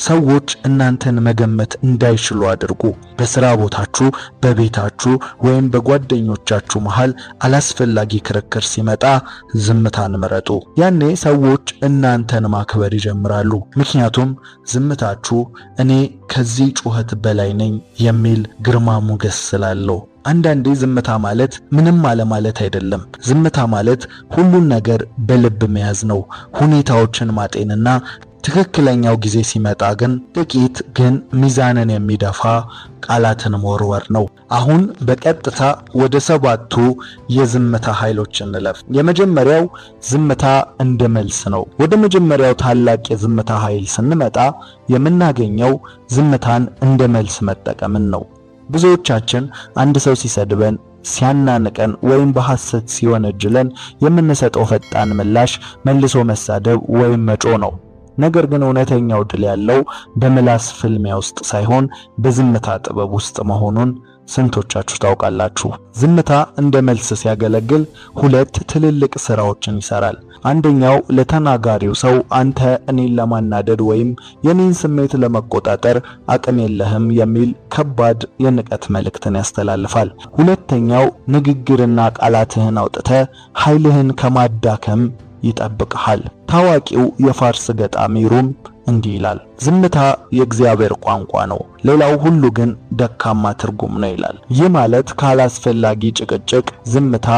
ሰዎች እናንተን መገመት እንዳይችሉ አድርጉ። በስራ ቦታችሁ፣ በቤታችሁ ወይም በጓደኞቻችሁ መሃል አላስፈላጊ ክርክር ሲመጣ ዝምታን ምረጡ። ያኔ ሰዎች እናንተን ማክበር ይጀምራሉ። ምክንያቱም ዝምታችሁ እኔ ከዚህ ጩኸት በላይ ነኝ የሚል ግርማ ሞገስ ስላለው። አንዳንዴ ዝምታ ማለት ምንም አለማለት አይደለም። ዝምታ ማለት ሁሉን ነገር በልብ መያዝ ነው። ሁኔታዎችን ማጤንና ትክክለኛው ጊዜ ሲመጣ ግን ጥቂት ግን ሚዛንን የሚደፋ ቃላትን መወርወር ነው። አሁን በቀጥታ ወደ 7ቱ የዝምታ ኃይሎች እንለፍ። የመጀመሪያው ዝምታ እንደ መልስ ነው። ወደ መጀመሪያው ታላቅ የዝምታ ኃይል ስንመጣ የምናገኘው ዝምታን እንደ መልስ መጠቀምን ነው። ብዙዎቻችን አንድ ሰው ሲሰድበን፣ ሲያናንቀን ወይም በሐሰት ሲወነጅለን የምንሰጠው ፈጣን ምላሽ መልሶ መሳደብ ወይም መጮህ ነው። ነገር ግን እውነተኛው ድል ያለው በምላስ ፍልሚያ ውስጥ ሳይሆን በዝምታ ጥበብ ውስጥ መሆኑን ስንቶቻችሁ ታውቃላችሁ? ዝምታ እንደ መልስ ሲያገለግል 2 ትልልቅ ስራዎችን ይሰራል። አንደኛው ለተናጋሪው ሰው አንተ እኔን ለማናደድ ወይም የኔን ስሜት ለመቆጣጠር አቅም የለህም የሚል ከባድ የንቀት መልእክትን ያስተላልፋል። ሁለተኛው ንግግርና ቃላትህን አውጥተህ ኃይልህን ከማዳከም ይጠብቅሃል። ታዋቂው የፋርስ ገጣሚ ሩም እንዲህ ይላል፣ ዝምታ የእግዚአብሔር ቋንቋ ነው፣ ሌላው ሁሉ ግን ደካማ ትርጉም ነው ይላል። ይህ ማለት ካላስፈላጊ ጭቅጭቅ ዝምታ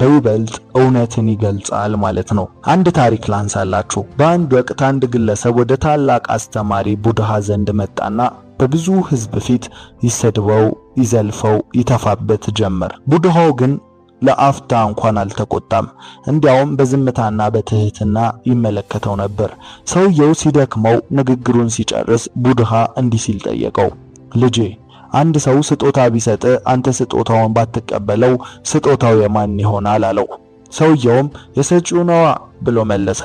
በይበልጥ እውነትን ይገልጻል ማለት ነው። አንድ ታሪክ ላንሳላችሁ። በአንድ ወቅት አንድ ግለሰብ ወደ ታላቅ አስተማሪ ቡድሃ ዘንድ መጣና በብዙ ሕዝብ ፊት ይሰድበው፣ ይዘልፈው፣ ይተፋበት ጀመር። ቡድሃው ግን ለአፍታ እንኳን አልተቆጣም። እንዲያውም በዝምታና በትህትና ይመለከተው ነበር። ሰውየው ሲደክመው ንግግሩን ሲጨርስ ቡድሃ እንዲህ ሲል ጠየቀው፣ ልጄ አንድ ሰው ስጦታ ቢሰጥ አንተ ስጦታውን ባትቀበለው ስጦታው የማን ይሆናል አለው። ሰውየውም የሰጪው ነዋ ብሎ መለሰ።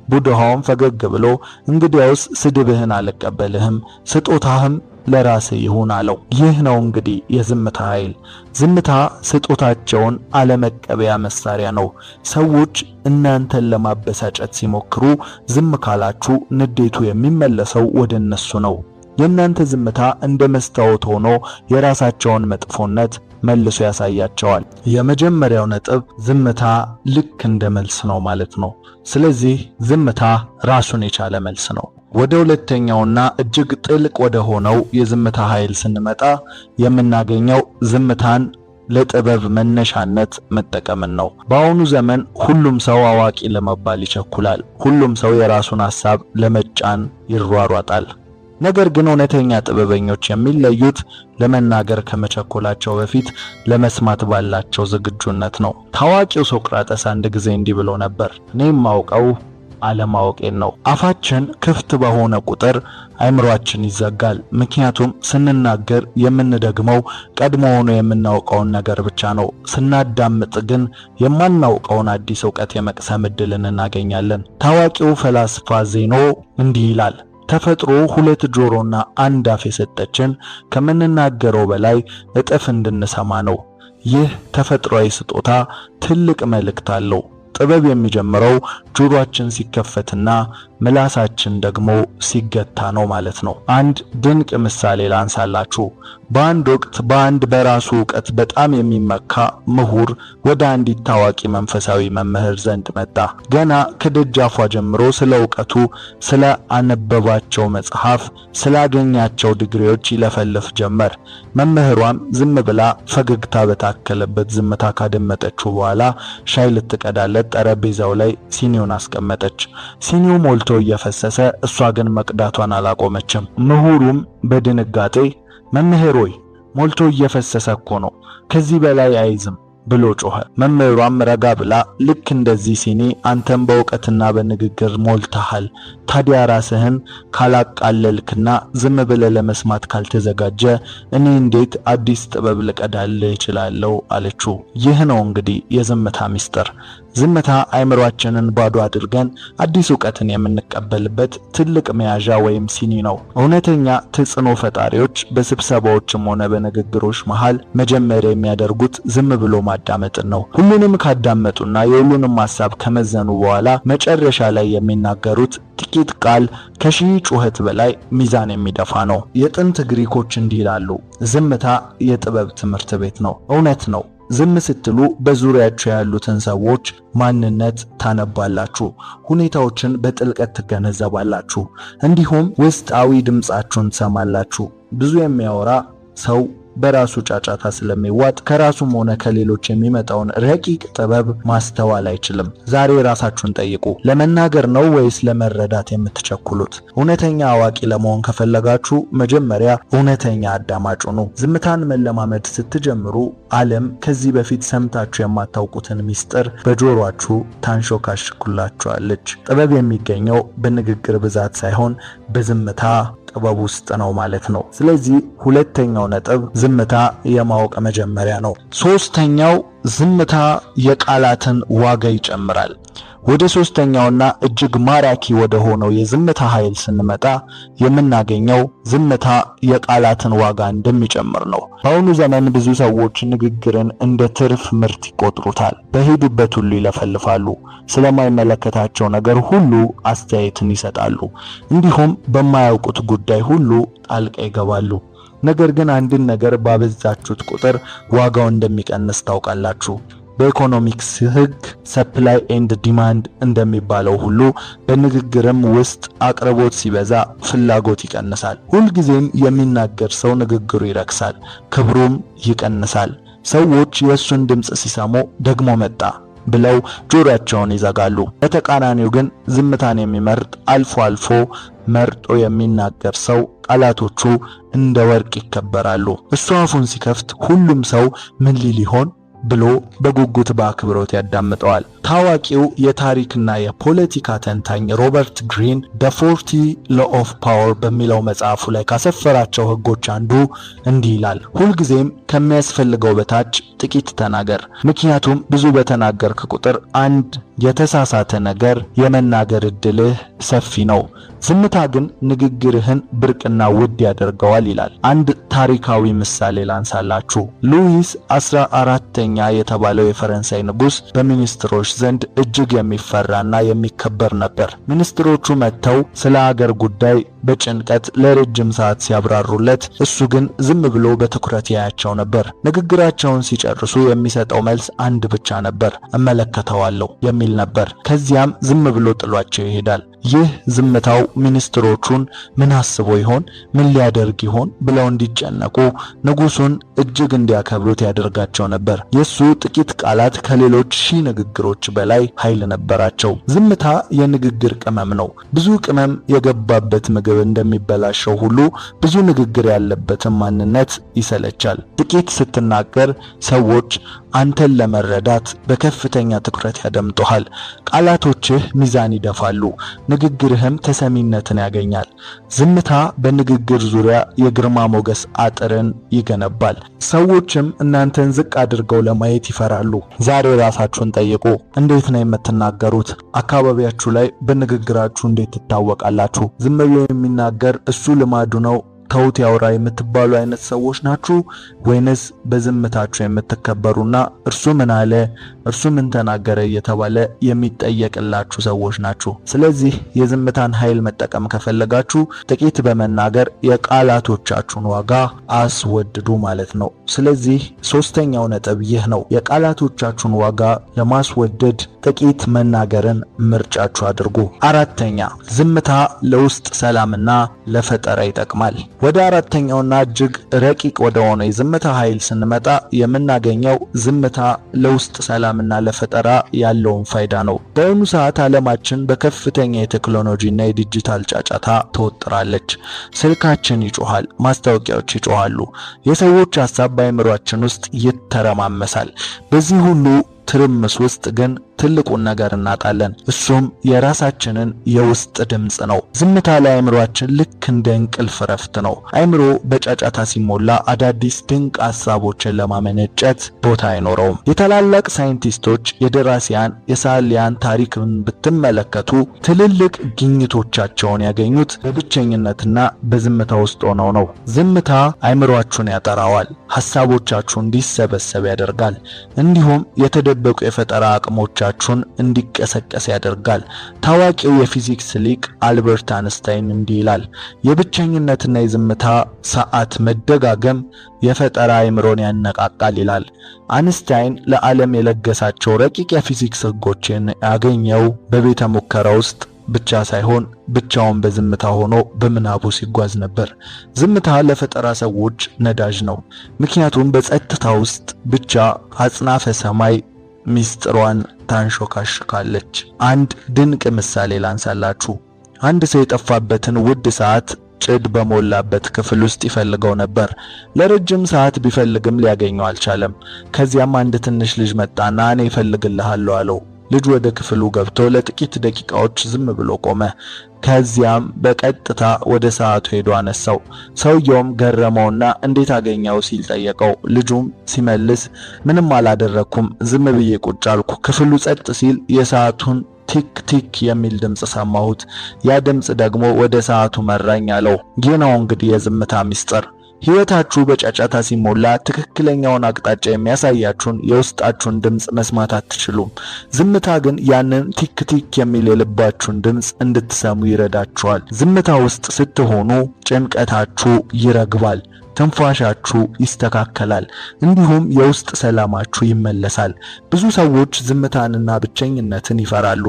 ቡድሃውም ፈገግ ብሎ እንግዲያውስ ስድብህን አልቀበልህም፣ ስጦታህም ለራስህ ይሁን አለው። ይህ ነው እንግዲህ የዝምታ ኃይል። ዝምታ ስጦታቸውን አለመቀበያ መሳሪያ ነው። ሰዎች እናንተን ለማበሳጨት ሲሞክሩ ዝም ካላችሁ ንዴቱ የሚመለሰው ወደ እነሱ ነው። የእናንተ ዝምታ እንደ መስታወት ሆኖ የራሳቸውን መጥፎነት መልሶ ያሳያቸዋል። የመጀመሪያው ነጥብ ዝምታ ልክ እንደ መልስ ነው ማለት ነው። ስለዚህ ዝምታ ራሱን የቻለ መልስ ነው። ወደ ሁለተኛውና እጅግ ጥልቅ ወደ ሆነው የዝምታ ኃይል ስንመጣ የምናገኘው ዝምታን ለጥበብ መነሻነት መጠቀምን ነው። በአሁኑ ዘመን ሁሉም ሰው አዋቂ ለመባል ይቸኩላል። ሁሉም ሰው የራሱን ሐሳብ ለመጫን ይሯሯጣል። ነገር ግን እውነተኛ ጥበበኞች የሚለዩት ለመናገር ከመቸኮላቸው በፊት ለመስማት ባላቸው ዝግጁነት ነው። ታዋቂው ሶቅራጠስ አንድ ጊዜ እንዲህ ብሎ ነበር፣ እኔም ማውቀው አለማወቄን ነው። አፋችን ክፍት በሆነ ቁጥር አይምሮአችን ይዘጋል። ምክንያቱም ስንናገር የምንደግመው ቀድሞ ሆኖ የምናውቀውን ነገር ብቻ ነው። ስናዳምጥ ግን የማናውቀውን አዲስ ዕውቀት የመቅሰም ዕድልን እናገኛለን። ታዋቂው ፈላስፋ ዜኖ እንዲህ ይላል፣ ተፈጥሮ 2 ጆሮና 1 አፍ የሰጠችን ከምንናገረው በላይ እጥፍ እንድንሰማ ነው። ይህ ተፈጥሯዊ ስጦታ ትልቅ መልእክት አለው። ጥበብ የሚጀምረው ጆሮአችን ሲከፈትና ምላሳችን ደግሞ ሲገታ ነው ማለት ነው። አንድ ድንቅ ምሳሌ ላንሳላችሁ። በአንድ ወቅት በአንድ በራሱ ዕውቀት በጣም የሚመካ ምሁር ወደ አንዲት ታዋቂ መንፈሳዊ መምህር ዘንድ መጣ። ገና ከደጃፏ ጀምሮ ስለ ዕውቀቱ፣ ስለ አነበባቸው መጽሐፍ፣ ስላገኛቸው ዲግሪዎች ይለፈልፍ ጀመር። መምህሯም ዝም ብላ ፈገግታ በታከለበት ዝምታ ካደመጠችው በኋላ ሻይ ልትቀዳለት ጠረጴዛው ላይ ሲኒውን አስቀመጠች። ሲኒው ሞልቶ እየፈሰሰ እሷ ግን መቅዳቷን አላቆመችም። ምሁሩም በድንጋጤ መምህር ሆይ ሞልቶ እየፈሰሰ እኮ ነው፣ ከዚህ በላይ አይዝም ብሎ ጮኸ። መምህሯም ረጋ ብላ ልክ እንደዚህ ሲኒ አንተም በዕውቀትና በንግግር ሞልተሃል፣ ታዲያ ራስህን ካላቃለልክና ዝም ብለህ ለመስማት ካልተዘጋጀ እኔ እንዴት አዲስ ጥበብ ልቀዳልህ እችላለሁ አለችው። ይህ ነው እንግዲህ የዝምታ ምስጢር። ዝምታ አይምሮአችንን ባዶ አድርገን አዲስ ዕውቀትን የምንቀበልበት ትልቅ መያዣ ወይም ሲኒ ነው። እውነተኛ ተጽዕኖ ፈጣሪዎች በስብሰባዎችም ሆነ በንግግሮች መሃል መጀመሪያ የሚያደርጉት ዝም ብሎ ማዳመጥን ነው። ሁሉንም ካዳመጡና የሁሉንም ሐሳብ ከመዘኑ በኋላ መጨረሻ ላይ የሚናገሩት ጥቂት ቃል ከሺህ ጩኸት በላይ ሚዛን የሚደፋ ነው። የጥንት ግሪኮች እንዲህ ይላሉ፣ ዝምታ የጥበብ ትምህርት ቤት ነው። እውነት ነው። ዝም ስትሉ በዙሪያችሁ ያሉትን ሰዎች ማንነት ታነባላችሁ፣ ሁኔታዎችን በጥልቀት ትገነዘባላችሁ፣ እንዲሁም ውስጣዊ ድምጻችሁን ትሰማላችሁ። ብዙ የሚያወራ ሰው በራሱ ጫጫታ ስለሚዋጥ ከራሱም ሆነ ከሌሎች የሚመጣውን ረቂቅ ጥበብ ማስተዋል አይችልም። ዛሬ ራሳችሁን ጠይቁ። ለመናገር ነው ወይስ ለመረዳት የምትቸኩሉት? እውነተኛ አዋቂ ለመሆን ከፈለጋችሁ መጀመሪያ እውነተኛ አዳማጭ ሁኑ። ዝምታን መለማመድ ስትጀምሩ ዓለም ከዚህ በፊት ሰምታችሁ የማታውቁትን ሚስጥር በጆሮአችሁ ታንሾካሽኩላችኋለች። ጥበብ የሚገኘው በንግግር ብዛት ሳይሆን በዝምታ ጥበብ ውስጥ ነው ማለት ነው። ስለዚህ ሁለተኛው ነጥብ ዝምታ የማወቅ መጀመሪያ ነው። ሶስተኛው ዝምታ የቃላትን ዋጋ ይጨምራል። ወደ ሶስተኛውና እጅግ ማራኪ ወደ ሆነው የዝምታ ኃይል ስንመጣ የምናገኘው ዝምታ የቃላትን ዋጋ እንደሚጨምር ነው። በአሁኑ ዘመን ብዙ ሰዎች ንግግርን እንደ ትርፍ ምርት ይቆጥሩታል። በሄዱበት ሁሉ ይለፈልፋሉ። ስለማይመለከታቸው ነገር ሁሉ አስተያየትን ይሰጣሉ። እንዲሁም በማያውቁት ጉዳይ ሁሉ ጣልቃ ይገባሉ። ነገር ግን አንድን ነገር ባበዛችሁት ቁጥር ዋጋው እንደሚቀንስ ታውቃላችሁ። በኢኮኖሚክስ ሕግ ሰፕላይ ኤንድ ዲማንድ እንደሚባለው ሁሉ በንግግርም ውስጥ አቅርቦት ሲበዛ ፍላጎት ይቀንሳል። ሁልጊዜም የሚናገር ሰው ንግግሩ ይረክሳል፣ ክብሩም ይቀንሳል። ሰዎች የእሱን ድምፅ ሲሰሙ ደግሞ መጣ ብለው ጆሮአቸውን ይዘጋሉ። በተቃራኒው ግን ዝምታን የሚመርጥ አልፎ አልፎ መርጦ የሚናገር ሰው ቃላቶቹ እንደ ወርቅ ይከበራሉ። እሱ አፉን ሲከፍት ሁሉም ሰው ምን ሊል ይሆን ብሎ በጉጉት በአክብሮት ያዳምጠዋል። ታዋቂው የታሪክና የፖለቲካ ተንታኝ ሮበርት ግሪን The 40 Law of Power በሚለው መጽሐፉ ላይ ካሰፈራቸው ህጎች አንዱ እንዲህ ይላል፣ ሁልጊዜም ከሚያስፈልገው በታች ጥቂት ተናገር። ምክንያቱም ብዙ በተናገርክ ቁጥር አንድ የተሳሳተ ነገር የመናገር እድልህ ሰፊ ነው። ዝምታ ግን ንግግርህን ብርቅና ውድ ያደርገዋል ይላል። አንድ ታሪካዊ ምሳሌ ላንሳላችሁ። ሉዊስ 14ኛ የተባለው የፈረንሳይ ንጉስ በሚኒስትሮች ዘንድ እጅግ የሚፈራና የሚከበር ነበር። ሚኒስትሮቹ መጥተው ስለ ሀገር ጉዳይ በጭንቀት ለረጅም ሰዓት ሲያብራሩለት እሱ ግን ዝም ብሎ በትኩረት ያያቸው ነበር። ንግግራቸውን ሲጨርሱ የሚሰጠው መልስ አንድ ብቻ ነበር፣ እመለከተዋለሁ የሚል ነበር። ከዚያም ዝም ብሎ ጥሏቸው ይሄዳል። ይህ ዝምታው ሚኒስትሮቹን ምን አስቦ ይሆን፣ ምን ሊያደርግ ይሆን ብለው እንዲጨነቁ፣ ንጉሱን እጅግ እንዲያከብሩት ያደርጋቸው ነበር። የሱ ጥቂት ቃላት ከሌሎች ሺህ ንግግሮች በላይ ኃይል ነበራቸው። ዝምታ የንግግር ቅመም ነው። ብዙ ቅመም የገባበት ምግብ እንደሚበላሸው ሁሉ ብዙ ንግግር ያለበትን ማንነት ይሰለቻል። ጥቂት ስትናገር ሰዎች አንተን ለመረዳት በከፍተኛ ትኩረት ያደምጡሃል። ቃላቶችህ ሚዛን ይደፋሉ፣ ንግግርህም ተሰሚነትን ያገኛል። ዝምታ በንግግር ዙሪያ የግርማ ሞገስ አጥርን ይገነባል። ሰዎችም እናንተን ዝቅ አድርገው ለማየት ይፈራሉ። ዛሬ ራሳችሁን ጠይቁ። እንዴት ነው የምትናገሩት? አካባቢያችሁ ላይ በንግግራችሁ እንዴት ትታወቃላችሁ? ዝም ብሎ የሚናገር እሱ ልማዱ ነው ተውት ያውራ የምትባሉ አይነት ሰዎች ናችሁ? ወይንስ በዝምታችሁ የምትከበሩና እርሱ ምን አለ እርሱ ምን ተናገረ እየተባለ የሚጠየቅላችሁ ሰዎች ናችሁ? ስለዚህ የዝምታን ኃይል መጠቀም ከፈለጋችሁ ጥቂት በመናገር የቃላቶቻችሁን ዋጋ አስወድዱ ማለት ነው። ስለዚህ ሶስተኛው ነጥብ ይህ ነው። የቃላቶቻችሁን ዋጋ ለማስወደድ ጥቂት መናገርን ምርጫችሁ አድርጉ። አራተኛ፣ ዝምታ ለውስጥ ሰላምና ለፈጠራ ይጠቅማል። ወደ አራተኛውና እጅግ ረቂቅ ወደ ሆነው የዝምታ ኃይል ስንመጣ የምናገኘው ዝምታ ለውስጥ ሰላምና ለፈጠራ ያለውን ፋይዳ ነው። በአሁኑ ሰዓት ዓለማችን በከፍተኛ የቴክኖሎጂና የዲጂታል ጫጫታ ተወጥራለች። ስልካችን ይጮሃል፣ ማስታወቂያዎች ይጮሃሉ፣ የሰዎች ሐሳብ በአእምሯችን ውስጥ ይተረማመሳል። በዚህ ሁሉ ትርምስ ውስጥ ግን ትልቁን ነገር እናጣለን። እሱም የራሳችንን የውስጥ ድምጽ ነው። ዝምታ ለአእምሮአችን ልክ እንደ እንቅልፍ ረፍት ነው። አእምሮ በጫጫታ ሲሞላ አዳዲስ ድንቅ ሐሳቦችን ለማመነጨት ቦታ አይኖረውም። የታላላቅ ሳይንቲስቶች፣ የደራሲያን፣ የሰዓሊያን ታሪክን ብትመለከቱ ትልልቅ ግኝቶቻቸውን ያገኙት በብቸኝነትና በዝምታ ውስጥ ሆነው ነው። ዝምታ አእምሮአችሁን ያጠራዋል፣ ሐሳቦቻችሁ እንዲሰበሰብ ያደርጋል፣ እንዲሁም የተደበቁ የፈጠራ አቅሞቻችሁን እንዲቀሰቀስ ያደርጋል። ታዋቂው የፊዚክስ ሊቅ አልበርት አንስታይን እንዲህ ይላል፣ የብቸኝነትና የዝምታ ሰዓት መደጋገም የፈጠራ አእምሮን ያነቃቃል ይላል። አንስታይን ለዓለም የለገሳቸው ረቂቅ የፊዚክስ ሕጎችን ያገኘው በቤተ ሙከራ ውስጥ ብቻ ሳይሆን ብቻውን በዝምታ ሆኖ በምናቡ ሲጓዝ ነበር። ዝምታ ለፈጠራ ሰዎች ነዳጅ ነው። ምክንያቱም በጸጥታ ውስጥ ብቻ አጽናፈ ሰማይ ሚስጥሯን ታንሾካሽካለች። አንድ ድንቅ ምሳሌ ላንሳላችሁ። አንድ ሰው የጠፋበትን ውድ ሰዓት ጭድ በሞላበት ክፍል ውስጥ ይፈልገው ነበር። ለረጅም ሰዓት ቢፈልግም ሊያገኘው አልቻለም። ከዚያም አንድ ትንሽ ልጅ መጣና እኔ እፈልግልሃለሁ አለው። ልጅ ወደ ክፍሉ ገብቶ ለጥቂት ደቂቃዎች ዝም ብሎ ቆመ። ከዚያም በቀጥታ ወደ ሰዓቱ ሄዶ አነሳው። ሰውየውም ገረመውና እንዴት አገኘው ሲል ጠየቀው። ልጁም ሲመልስ ምንም አላደረኩም፣ ዝም ብዬ ቁጭ አልኩ። ክፍሉ ጸጥ ሲል የሰዓቱን ቲክ ቲክ የሚል ድምጽ ሰማሁት። ያ ድምጽ ደግሞ ወደ ሰዓቱ መራኝ አለው። ይህ ነው እንግዲህ የዝምታ ምስጢር። ሕይወታችሁ በጫጫታ ሲሞላ ትክክለኛውን አቅጣጫ የሚያሳያችሁን የውስጣችሁን ድምጽ መስማት አትችሉም። ዝምታ ግን ያንን ቲክ ቲክ የሚል የልባችሁን ድምጽ እንድትሰሙ ይረዳችኋል። ዝምታ ውስጥ ስትሆኑ ጭንቀታችሁ ይረግባል፣ ትንፋሻችሁ ይስተካከላል፣ እንዲሁም የውስጥ ሰላማችሁ ይመለሳል። ብዙ ሰዎች ዝምታንና ብቸኝነትን ይፈራሉ፣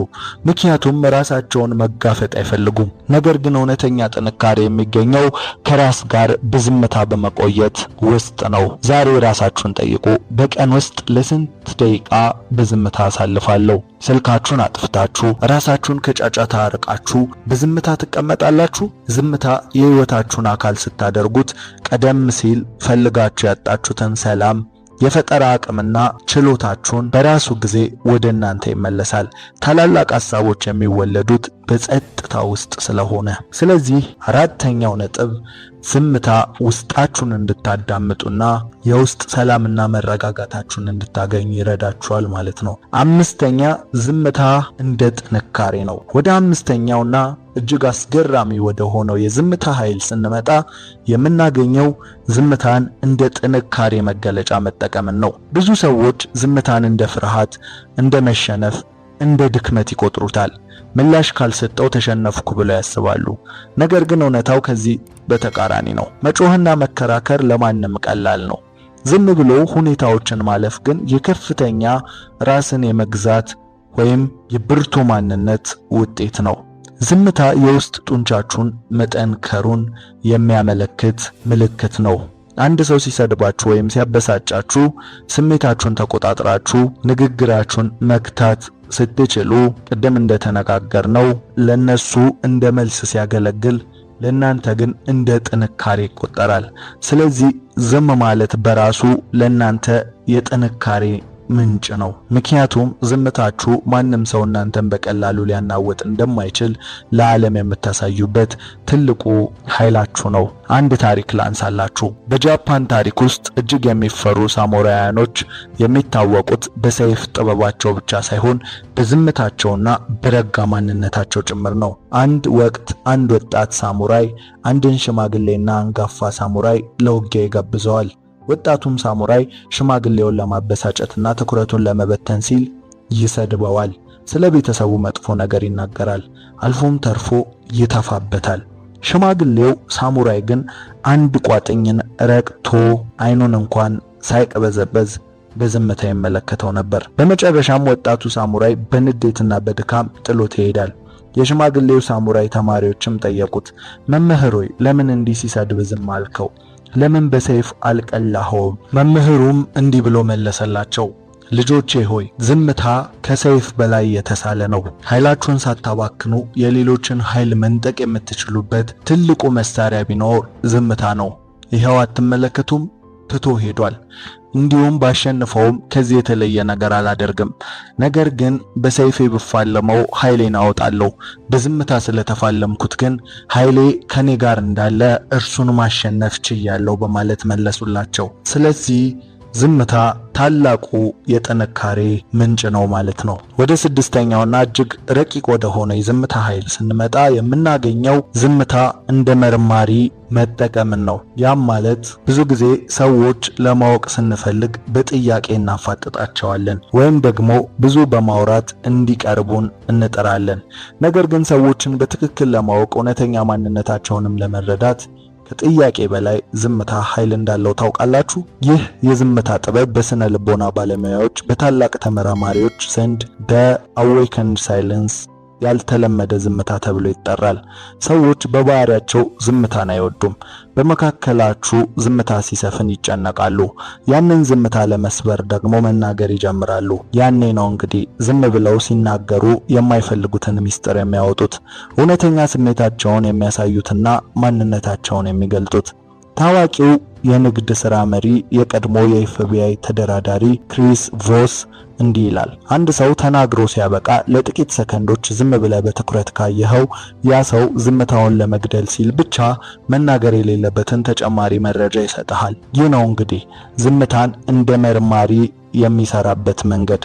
ምክንያቱም ራሳቸውን መጋፈጥ አይፈልጉም። ነገር ግን እውነተኛ ጥንካሬ የሚገኘው ከራስ ጋር በዝምታ በመቆየት ውስጥ ነው። ዛሬ ራሳችሁን ጠይቁ። በቀን ውስጥ ለስንት ደቂቃ በዝምታ አሳልፋለሁ? ስልካችሁን አጥፍታችሁ ራሳችሁን ከጫጫታ አርቃችሁ በዝምታ ትቀመጣላችሁ? ዝምታ የሕይወታችሁን አካል ስታደርጉት ቀደም ሲል ፈልጋችሁ ያጣችሁትን ሰላም፣ የፈጠራ አቅምና ችሎታችሁን በራሱ ጊዜ ወደ እናንተ ይመለሳል። ታላላቅ ሐሳቦች የሚወለዱት በጸጥታ ውስጥ ስለሆነ። ስለዚህ አራተኛው ነጥብ ዝምታ ውስጣችሁን እንድታዳምጡና የውስጥ ሰላምና መረጋጋታችሁን እንድታገኙ ይረዳችኋል ማለት ነው። አምስተኛ ዝምታ እንደ ጥንካሬ ነው። ወደ አምስተኛውና እጅግ አስገራሚ ወደ ሆነው የዝምታ ኃይል ስንመጣ የምናገኘው ዝምታን እንደ ጥንካሬ መገለጫ መጠቀምን ነው። ብዙ ሰዎች ዝምታን እንደ ፍርሃት፣ እንደ መሸነፍ፣ እንደ ድክመት ይቆጥሩታል። ምላሽ ካልሰጠው ተሸነፍኩ ብለው ያስባሉ። ነገር ግን እውነታው ከዚህ በተቃራኒ ነው። መጮህና መከራከር ለማንም ቀላል ነው። ዝም ብሎ ሁኔታዎችን ማለፍ ግን የከፍተኛ ራስን የመግዛት ወይም የብርቱ ማንነት ውጤት ነው። ዝምታ የውስጥ ጡንቻችሁን መጠንከሩን የሚያመለክት ምልክት ነው። አንድ ሰው ሲሰድባችሁ ወይም ሲያበሳጫችሁ ስሜታችሁን ተቆጣጥራችሁ ንግግራችሁን መክታት ስትችሉ፣ ቅድም እንደተነጋገርነው ለነሱ እንደ መልስ ሲያገለግል ለናንተ ግን እንደ ጥንካሬ ይቆጠራል። ስለዚህ ዝም ማለት በራሱ ለናንተ የጥንካሬ ምንጭ ነው። ምክንያቱም ዝምታችሁ ማንም ሰው እናንተን በቀላሉ ሊያናውጥ እንደማይችል ለዓለም የምታሳዩበት ትልቁ ኃይላችሁ ነው። አንድ ታሪክ ላንሳላችሁ። በጃፓን ታሪክ ውስጥ እጅግ የሚፈሩ ሳሙራያኖች የሚታወቁት በሰይፍ ጥበባቸው ብቻ ሳይሆን በዝምታቸውና በረጋ ማንነታቸው ጭምር ነው። አንድ ወቅት አንድ ወጣት ሳሙራይ አንድን ሽማግሌና አንጋፋ ሳሙራይ ለውጊያ ይጋብዘዋል። ወጣቱም ሳሙራይ ሽማግሌውን ለማበሳጨትና ትኩረቱን ለመበተን ሲል ይሰድበዋል። ስለ ቤተሰቡ መጥፎ ነገር ይናገራል። አልፎም ተርፎ ይተፋበታል። ሽማግሌው ሳሙራይ ግን አንድ ቋጥኝን ረግቶ አይኑን እንኳን ሳይቀበዘበዝ በዝምታ ይመለከተው ነበር። በመጨረሻም ወጣቱ ሳሙራይ በንዴትና በድካም ጥሎት ይሄዳል። የሽማግሌው ሳሙራይ ተማሪዎችም ጠየቁት፣ መምህር ሆይ ለምን እንዲህ ሲሰድብ ዝም አልከው? ለምን በሰይፍ አልቀላኸውም? መምህሩም እንዲህ ብሎ መለሰላቸው፣ ልጆቼ ሆይ ዝምታ ከሰይፍ በላይ የተሳለ ነው። ኃይላችሁን ሳታባክኑ የሌሎችን ኃይል መንጠቅ የምትችሉበት ትልቁ መሳሪያ ቢኖር ዝምታ ነው። ይኸው አትመለከቱም? ትቶ ሄዷል። እንዲሁም ባሸንፈውም ከዚህ የተለየ ነገር አላደርግም። ነገር ግን በሰይፌ ብፋለመው ኃይሌን አወጣለሁ። በዝምታ ስለተፋለምኩት ግን ኃይሌ ከኔ ጋር እንዳለ እርሱን ማሸነፍ ችያለሁ በማለት መለሱላቸው። ስለዚህ ዝምታ ታላቁ የጥንካሬ ምንጭ ነው ማለት ነው። ወደ ስድስተኛውና እጅግ ረቂቅ ወደ ሆነ የዝምታ ኃይል ስንመጣ የምናገኘው ዝምታ እንደ መርማሪ መጠቀምን ነው። ያም ማለት ብዙ ጊዜ ሰዎች ለማወቅ ስንፈልግ በጥያቄ እናፋጥጣቸዋለን ወይም ደግሞ ብዙ በማውራት እንዲቀርቡን እንጥራለን። ነገር ግን ሰዎችን በትክክል ለማወቅ እውነተኛ ማንነታቸውንም ለመረዳት ከጥያቄ በላይ ዝምታ ኃይል እንዳለው ታውቃላችሁ? ይህ የዝምታ ጥበብ በስነ ልቦና ባለሙያዎች፣ በታላቅ ተመራማሪዎች ዘንድ በአዌከንድ ሳይለንስ ያልተለመደ ዝምታ ተብሎ ይጠራል። ሰዎች በባህሪያቸው ዝምታን አይወዱም። በመካከላችሁ ዝምታ ሲሰፍን ይጨነቃሉ። ያንን ዝምታ ለመስበር ደግሞ መናገር ይጀምራሉ። ያኔ ነው እንግዲህ ዝም ብለው ሲናገሩ የማይፈልጉትን ምስጢር የሚያወጡት፣ እውነተኛ ስሜታቸውን የሚያሳዩትና ማንነታቸውን የሚገልጡት። ታዋቂው የንግድ ሥራ መሪ የቀድሞ የኤፍቢአይ ተደራዳሪ ክሪስ ቮስ እንዲህ ይላል። አንድ ሰው ተናግሮ ሲያበቃ ለጥቂት ሰከንዶች ዝም ብለህ በትኩረት ካየኸው ያ ሰው ዝምታውን ለመግደል ሲል ብቻ መናገር የሌለበትን ተጨማሪ መረጃ ይሰጥሃል። ይህ ነው እንግዲህ ዝምታን እንደ መርማሪ የሚሰራበት መንገድ።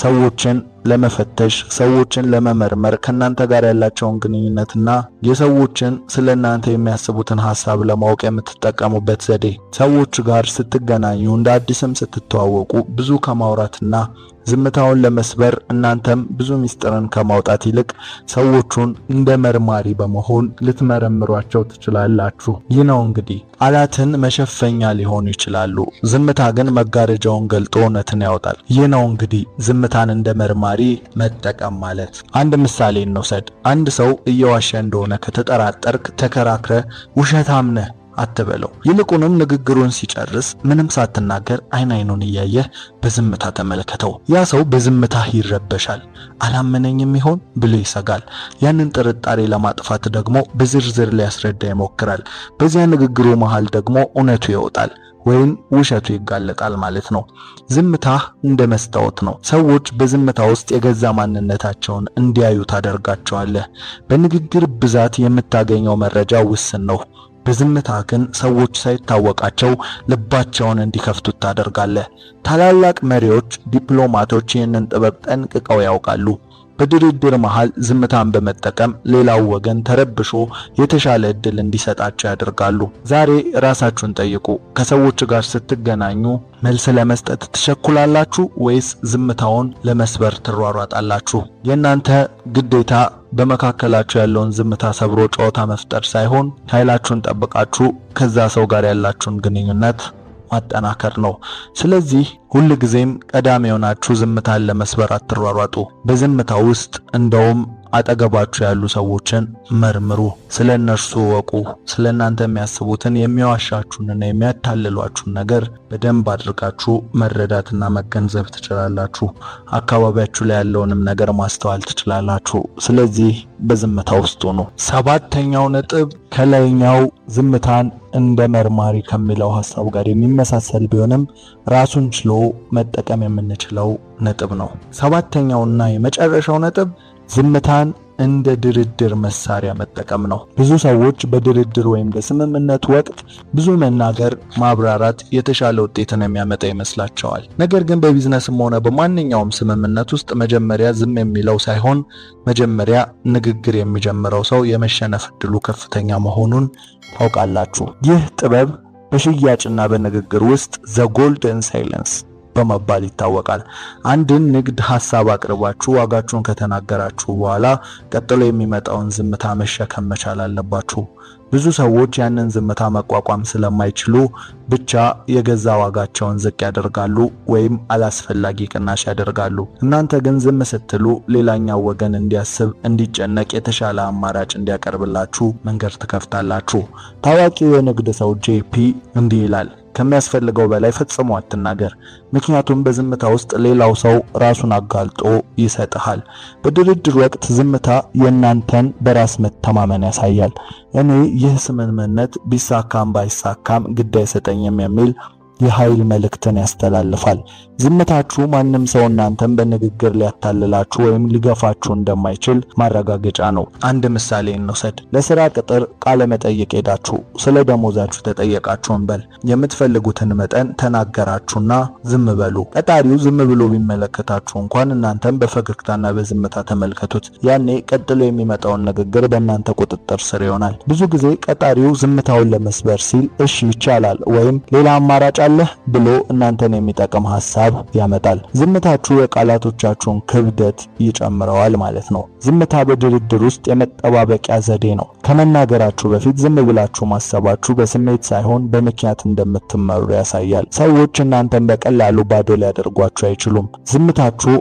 ሰዎችን ለመፈተሽ፣ ሰዎችን ለመመርመር፣ ከናንተ ጋር ያላቸውን ግንኙነትና የሰዎችን ስለናንተ የሚያስቡትን ሐሳብ ለማወቅ የምትጠቀሙበት ዘዴ። ሰዎች ጋር ስትገናኙ፣ እንደ አዲስም ስትተዋወቁ ብዙ ከማውራትና ዝምታውን ለመስበር እናንተም ብዙ ምስጢርን ከማውጣት ይልቅ ሰዎቹን እንደ መርማሪ በመሆን ልትመረምሯቸው ትችላላችሁ። ይህ ነው እንግዲህ ቃላትን መሸፈኛ ሊሆኑ ይችላሉ። ዝምታ ግን መጋረጃውን ገልጦ እውነትን ያወጣል። ይህ ነው እንግዲህ ዝምታን እንደ መርማሪ መጠቀም ማለት። አንድ ምሳሌ እንውሰድ። አንድ ሰው እየዋሸ እንደሆነ ከተጠራጠርክ ተከራክረ ውሸታም ነህ አትበለው። ይልቁንም ንግግሩን ሲጨርስ ምንም ሳትናገር አይኑን እያየህ በዝምታ ተመልከተው። ያ ሰው በዝምታ ይረበሻል። አላመነኝም ይሆን ብሎ ይሰጋል። ያንን ጥርጣሬ ለማጥፋት ደግሞ በዝርዝር ሊያስረዳ ይሞክራል። በዚያ ንግግሩ መሃል ደግሞ እውነቱ ይወጣል ወይም ውሸቱ ይጋለጣል ማለት ነው። ዝምታ እንደ መስታወት ነው። ሰዎች በዝምታ ውስጥ የገዛ ማንነታቸውን እንዲያዩ ታደርጋቸዋለህ። በንግግር ብዛት የምታገኘው መረጃ ውስን ነው። በዝምታ ግን ሰዎች ሳይታወቃቸው ልባቸውን እንዲከፍቱት ታደርጋለህ። ታላላቅ መሪዎች፣ ዲፕሎማቶች ይህንን ጥበብ ጠንቅቀው ያውቃሉ። በድርድር መሃል ዝምታን በመጠቀም ሌላው ወገን ተረብሾ የተሻለ እድል እንዲሰጣቸው ያደርጋሉ። ዛሬ ራሳችሁን ጠይቁ። ከሰዎች ጋር ስትገናኙ መልስ ለመስጠት ትቸኩላላችሁ ወይስ ዝምታውን ለመስበር ትሯሯጣላችሁ? የእናንተ ግዴታ በመካከላችሁ ያለውን ዝምታ ሰብሮ ጨዋታ መፍጠር ሳይሆን ኃይላችሁን ጠብቃችሁ ከዛ ሰው ጋር ያላችሁን ግንኙነት ማጠናከር ነው። ስለዚህ ሁል ጊዜም ቀዳሚ ሆናችሁ ዝምታን ለመስበር አትሯሯጡ። በዝምታ ውስጥ እንደውም አጠገባችሁ ያሉ ሰዎችን መርምሩ፣ ስለነርሱ ወቁ። ስለናንተ የሚያስቡትን የሚዋሻችሁንና የሚያታልሏችሁን ነገር በደንብ አድርጋችሁ መረዳትና መገንዘብ ትችላላችሁ። አካባቢያችሁ ላይ ያለውንም ነገር ማስተዋል ትችላላችሁ። ስለዚህ በዝምታ ውስጥ ሁኑ። ሰባተኛው ነጥብ ከላይኛው ዝምታን እንደ መርማሪ ከሚለው ሐሳብ ጋር የሚመሳሰል ቢሆንም ራሱን ችሎ መጠቀም የምንችለው ነጥብ ነው። ሰባተኛውና የመጨረሻው ነጥብ ዝምታን እንደ ድርድር መሳሪያ መጠቀም ነው። ብዙ ሰዎች በድርድር ወይም በስምምነት ወቅት ብዙ መናገር፣ ማብራራት የተሻለ ውጤትን የሚያመጣ ይመስላቸዋል። ነገር ግን በቢዝነስም ሆነ በማንኛውም ስምምነት ውስጥ መጀመሪያ ዝም የሚለው ሳይሆን መጀመሪያ ንግግር የሚጀምረው ሰው የመሸነፍ ዕድሉ ከፍተኛ መሆኑን ታውቃላችሁ። ይህ ጥበብ በሽያጭና በንግግር ውስጥ ዘ ጎልደን ሳይለንስ በመባል ይታወቃል። አንድን ንግድ ሐሳብ አቅርባችሁ ዋጋችሁን ከተናገራችሁ በኋላ ቀጥሎ የሚመጣውን ዝምታ መሸከም መቻል አለባችሁ። ብዙ ሰዎች ያንን ዝምታ መቋቋም ስለማይችሉ ብቻ የገዛ ዋጋቸውን ዝቅ ያደርጋሉ ወይም አላስፈላጊ ቅናሽ ያደርጋሉ። እናንተ ግን ዝም ስትሉ ሌላኛው ወገን እንዲያስብ፣ እንዲጨነቅ፣ የተሻለ አማራጭ እንዲያቀርብላችሁ መንገድ ትከፍታላችሁ። ታዋቂው የንግድ ሰው ጄፒ እንዲህ ይላል፣ ከሚያስፈልገው በላይ ፈጽሞ አትናገር፣ ምክንያቱም በዝምታ ውስጥ ሌላው ሰው ራሱን አጋልጦ ይሰጥሃል። በድርድር ወቅት ዝምታ የእናንተን በራስ መተማመን ያሳያል። እኔ ይህ ስምምነት ቢሳካም ባይሳካም ግድ አይሰጠኝም የሚል የኃይል መልእክትን ያስተላልፋል። ዝምታችሁ ማንም ሰው እናንተን በንግግር ሊያታልላችሁ ወይም ሊገፋችሁ እንደማይችል ማረጋገጫ ነው። አንድ ምሳሌ እንውሰድ። ለሥራ ቅጥር ቃለ መጠይቅ ሄዳችሁ ስለ ደሞዛችሁ ተጠየቃችሁ እንበል። የምትፈልጉትን መጠን ተናገራችሁና ዝም በሉ። ቀጣሪው ዝም ብሎ ቢመለከታችሁ እንኳን እናንተም በፈገግታና በዝምታ ተመልከቱት። ያኔ ቀጥሎ የሚመጣውን ንግግር በእናንተ ቁጥጥር ስር ይሆናል። ብዙ ጊዜ ቀጣሪው ዝምታውን ለመስበር ሲል እሺ ይቻላል ወይም ሌላ አማራጭ አለህ ብሎ እናንተን የሚጠቅም ሐሳብ ያመጣል። ዝምታችሁ የቃላቶቻችሁን ክብደት ይጨምረዋል ማለት ነው። ዝምታ በድርድር ውስጥ የመጠባበቂያ ዘዴ ነው። ከመናገራችሁ በፊት ዝም ብላችሁ ማሰባችሁ በስሜት ሳይሆን በምክንያት እንደምትመሩ ያሳያል። ሰዎች እናንተን በቀላሉ ባዶ ሊያደርጓችሁ አይችሉም። ዝምታችሁ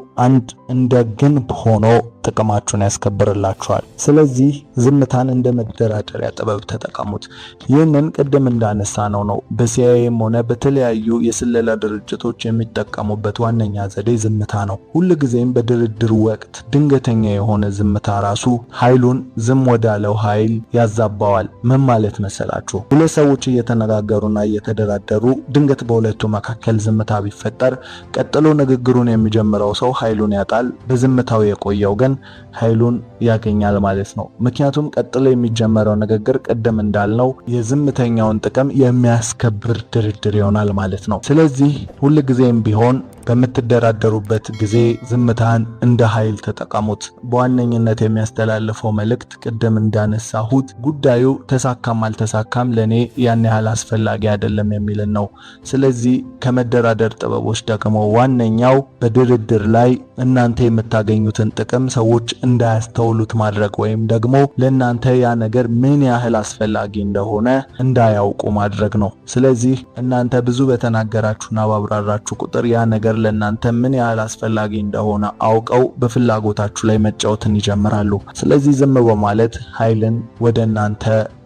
እንደ ግንብ ሆኖ ጥቅማችሁን ያስከብርላችኋል። ስለዚህ ዝምታን እንደ መደራደሪያ ጥበብ ተጠቀሙት። ይህንን ቅድም እንዳነሳነው ነው በሲአይኤም ሆነ በተለያዩ የስለላ ድርጅቶች የሚጠቀሙበት ዋነኛ ዘዴ ዝምታ ነው። ሁልጊዜም በድርድር ወቅት ድንገተኛ የሆነ ዝምታ ራሱ ኃይሉን ዝም ወዳለው ኃይል ያዛባዋል። ምን ማለት መሰላችሁ? ሁለት ሰዎች እየተነጋገሩና እየተደራደሩ ድንገት በሁለቱ መካከል ዝምታ ቢፈጠር ቀጥሎ ንግግሩን የሚጀምረው ሰው ኃይሉን ያጣል። በዝምታው የቆየው ግን ኃይሉን ያገኛል ማለት ነው። ምክንያቱም ቀጥሎ የሚጀመረው ንግግር ቅድም እንዳልነው የዝምተኛውን ጥቅም የሚያስከብር ድርድር ይሆናል ማለት ነው። ስለዚህ ሁልጊዜም ቢሆን በምትደራደሩበት ጊዜ ዝምታን እንደ ኃይል ተጠቀሙት። በዋነኝነት የሚያስተላልፈው መልእክት ቅድም እንዳነሳሁት ጉዳዩ ተሳካም አልተሳካም ለኔ ያን ያህል አስፈላጊ አይደለም የሚልን ነው። ስለዚህ ከመደራደር ጥበቦች ደግሞ ዋነኛው በድርድር ላይ እናንተ የምታገኙትን ጥቅም ሰዎች እንዳያስተውሉት ማድረግ ወይም ደግሞ ለእናንተ ያ ነገር ምን ያህል አስፈላጊ እንደሆነ እንዳያውቁ ማድረግ ነው። ስለዚህ እናንተ ብዙ በተናገራችሁና ባብራራችሁ ቁጥር ያ ነገር ለእናንተ ምን ያህል አስፈላጊ እንደሆነ አውቀው በፍላጎታችሁ ላይ መጫወትን ይጀምራሉ። ስለዚህ ዝም በማለት ኃይልን ወደ እናንተ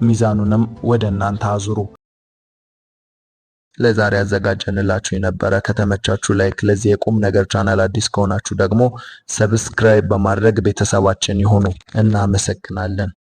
ሚዛኑንም ወደ እናንተ አዙሩ። ለዛሬ አዘጋጀንላችሁ የነበረ ከተመቻችሁ ላይክ፣ ለዚህ የቁም ነገር ቻናል አዲስ ከሆናችሁ ደግሞ ሰብስክራይብ በማድረግ ቤተሰባችን ይሁኑ። እናመሰግናለን።